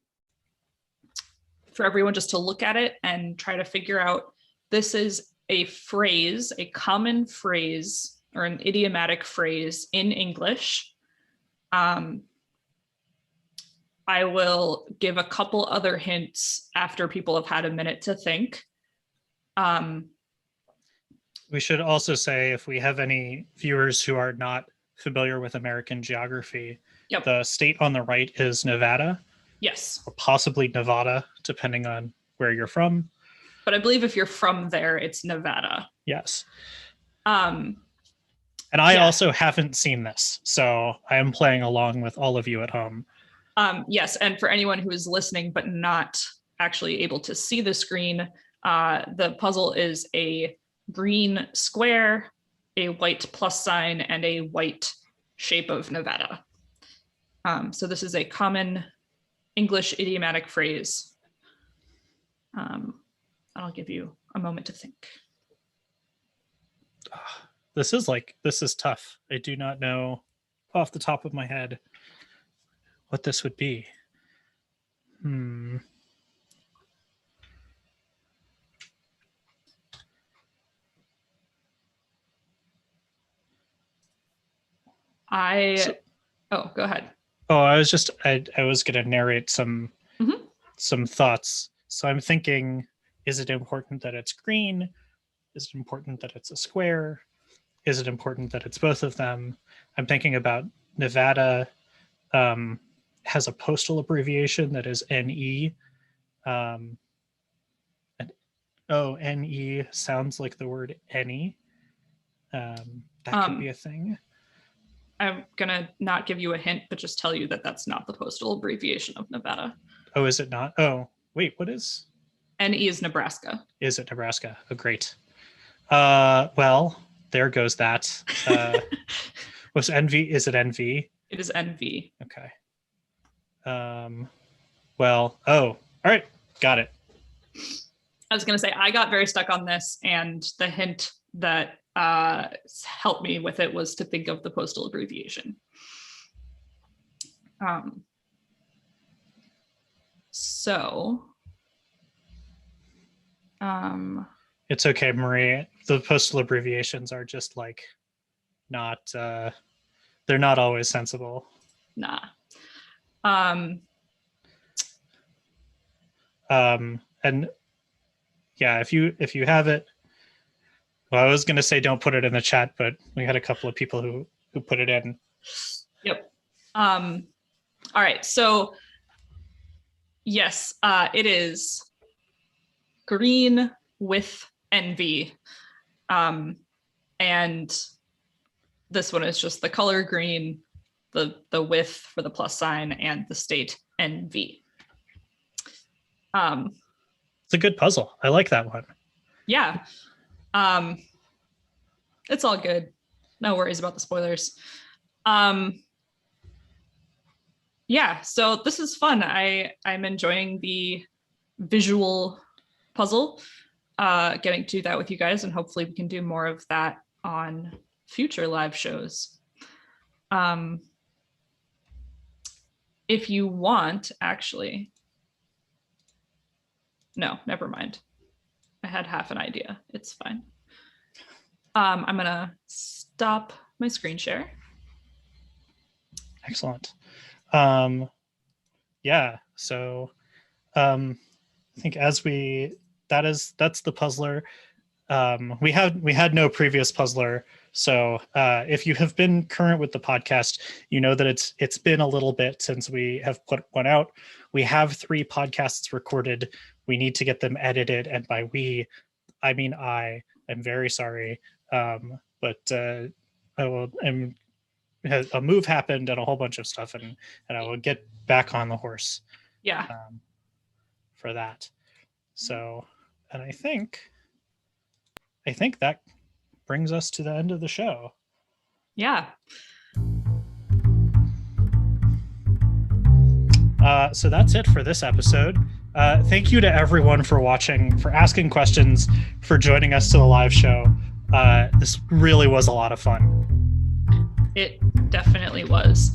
everyone just to look at it and try to figure out, this is a phrase, a common phrase or an idiomatic phrase in English. I will give a couple other hints after people have had a minute to think. We should also say, if we have any viewers who are not familiar with American geography, Yep. the state on the right is Nevada, Yes. or possibly Nevada, depending on where you're from. But I believe if you're from there, it's Nevada. Yes. Um, And I Yeah. also haven't seen this, so I am playing along with all of you at home. yes, and for anyone who is listening but not actually able to see the screen, the puzzle is a green square, a white plus sign, and a white shape of Nevada. So this is a common English idiomatic phrase. I'll give you a moment to think. This is tough. I do not know off the top of my head what this would be. Oh, go ahead. Oh, I was going to narrate some thoughts. So I'm thinking, is it important that it's green? Is it important that it's a square? Is it important that it's both of them? I'm thinking about Nevada has a postal abbreviation that is NE. NE sounds like the word any. That could be a thing. I'm gonna not give you a hint, but just tell you that that's not the postal abbreviation of Nevada. Oh, is it not? Oh, wait, what is? NE is Nebraska. Is it Nebraska? Oh, great. Well, there goes that. Was NV? Is it NV? It is NV. Okay. Well, all right, got it. I was gonna say I got very stuck on this, and the hint that helped me with it was to think of the postal abbreviation. It's okay, Marie. The postal abbreviations are just like not they're not always sensible. Nah. And yeah, if you have it, well, I was gonna say don't put it in the chat, but we had a couple of people who put it in. Yep. All right. So yes, it is green with NV. And this one is just the color green, the width for the plus sign, and the state NV. It's a good puzzle. I like that one. Yeah. It's all good. No worries about the spoilers. Yeah, so this is fun. I'm enjoying the visual puzzle, getting to do that with you guys, and hopefully we can do more of that on future live shows. If you want, actually, no, never mind. I had half an idea. It's fine. I'm gonna stop my screen share. Excellent. Yeah, so I think that's the puzzler. We had no previous puzzler, so if you have been current with the podcast, you know that it's been a little bit since we have put one out. We have 3 podcasts recorded. We need to get them edited, and by we, I mean I am very sorry, but a move happened and a whole bunch of stuff, and I will get back on the horse. Yeah. For that. So, and I think that brings us to the end of the show. Yeah. So that's it for this episode. Thank you to everyone for watching, for asking questions, for joining us to the live show. This really was a lot of fun. It definitely was.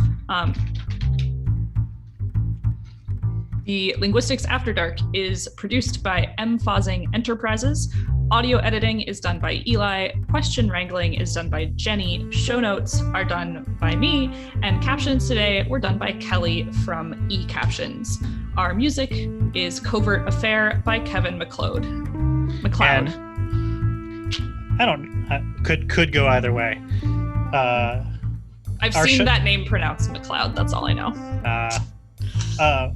The Linguistics After Dark is produced by M. Fosing Enterprises. Audio editing is done by Eli. Question wrangling is done by Jenny. Show notes are done by me. And captions today were done by Kelly from eCaptions. Our music is Covert Affair by Kevin McLeod. And could go either way. I've seen that name pronounced McLeod. That's all I know.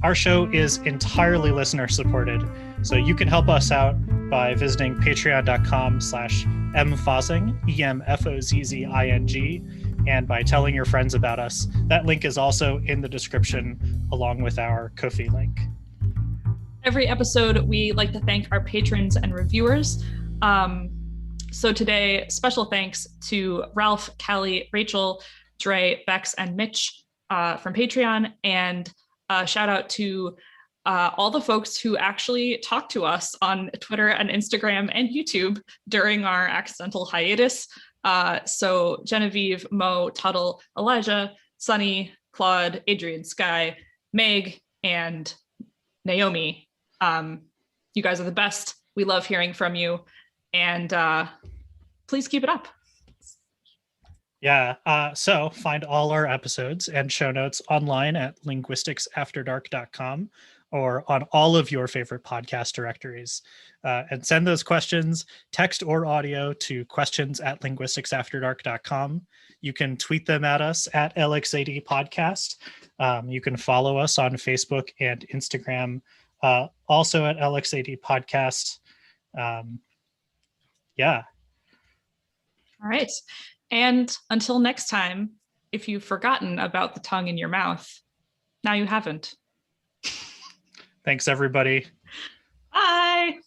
Our show is entirely listener supported, so you can help us out by visiting patreon.com/mfozzing, EMFOZZING, and by telling your friends about us. That link is also in the description along with our Ko-fi link. Every episode, we like to thank our patrons and reviewers. So today, special thanks to Ralph, Callie, Rachel, Dre, Bex, and Mitch from Patreon, and shout out to all the folks who actually talked to us on Twitter and Instagram and YouTube during our accidental hiatus. So Genevieve, Mo, Tuttle, Elijah, Sunny, Claude, Adrian, Sky, Meg, and Naomi. You guys are the best. We love hearing from you, and please keep it up. Yeah, so find all our episodes and show notes online at linguisticsafterdark.com or on all of your favorite podcast directories. And send those questions, text or audio, to questions@linguisticsafterdark.com. You can tweet them at us at LXAD Podcast. You can follow us on Facebook and Instagram, also at LXAD Podcast. Yeah. All right. And until next time, if you've forgotten about the tongue in your mouth, now you haven't. Thanks, everybody. Bye.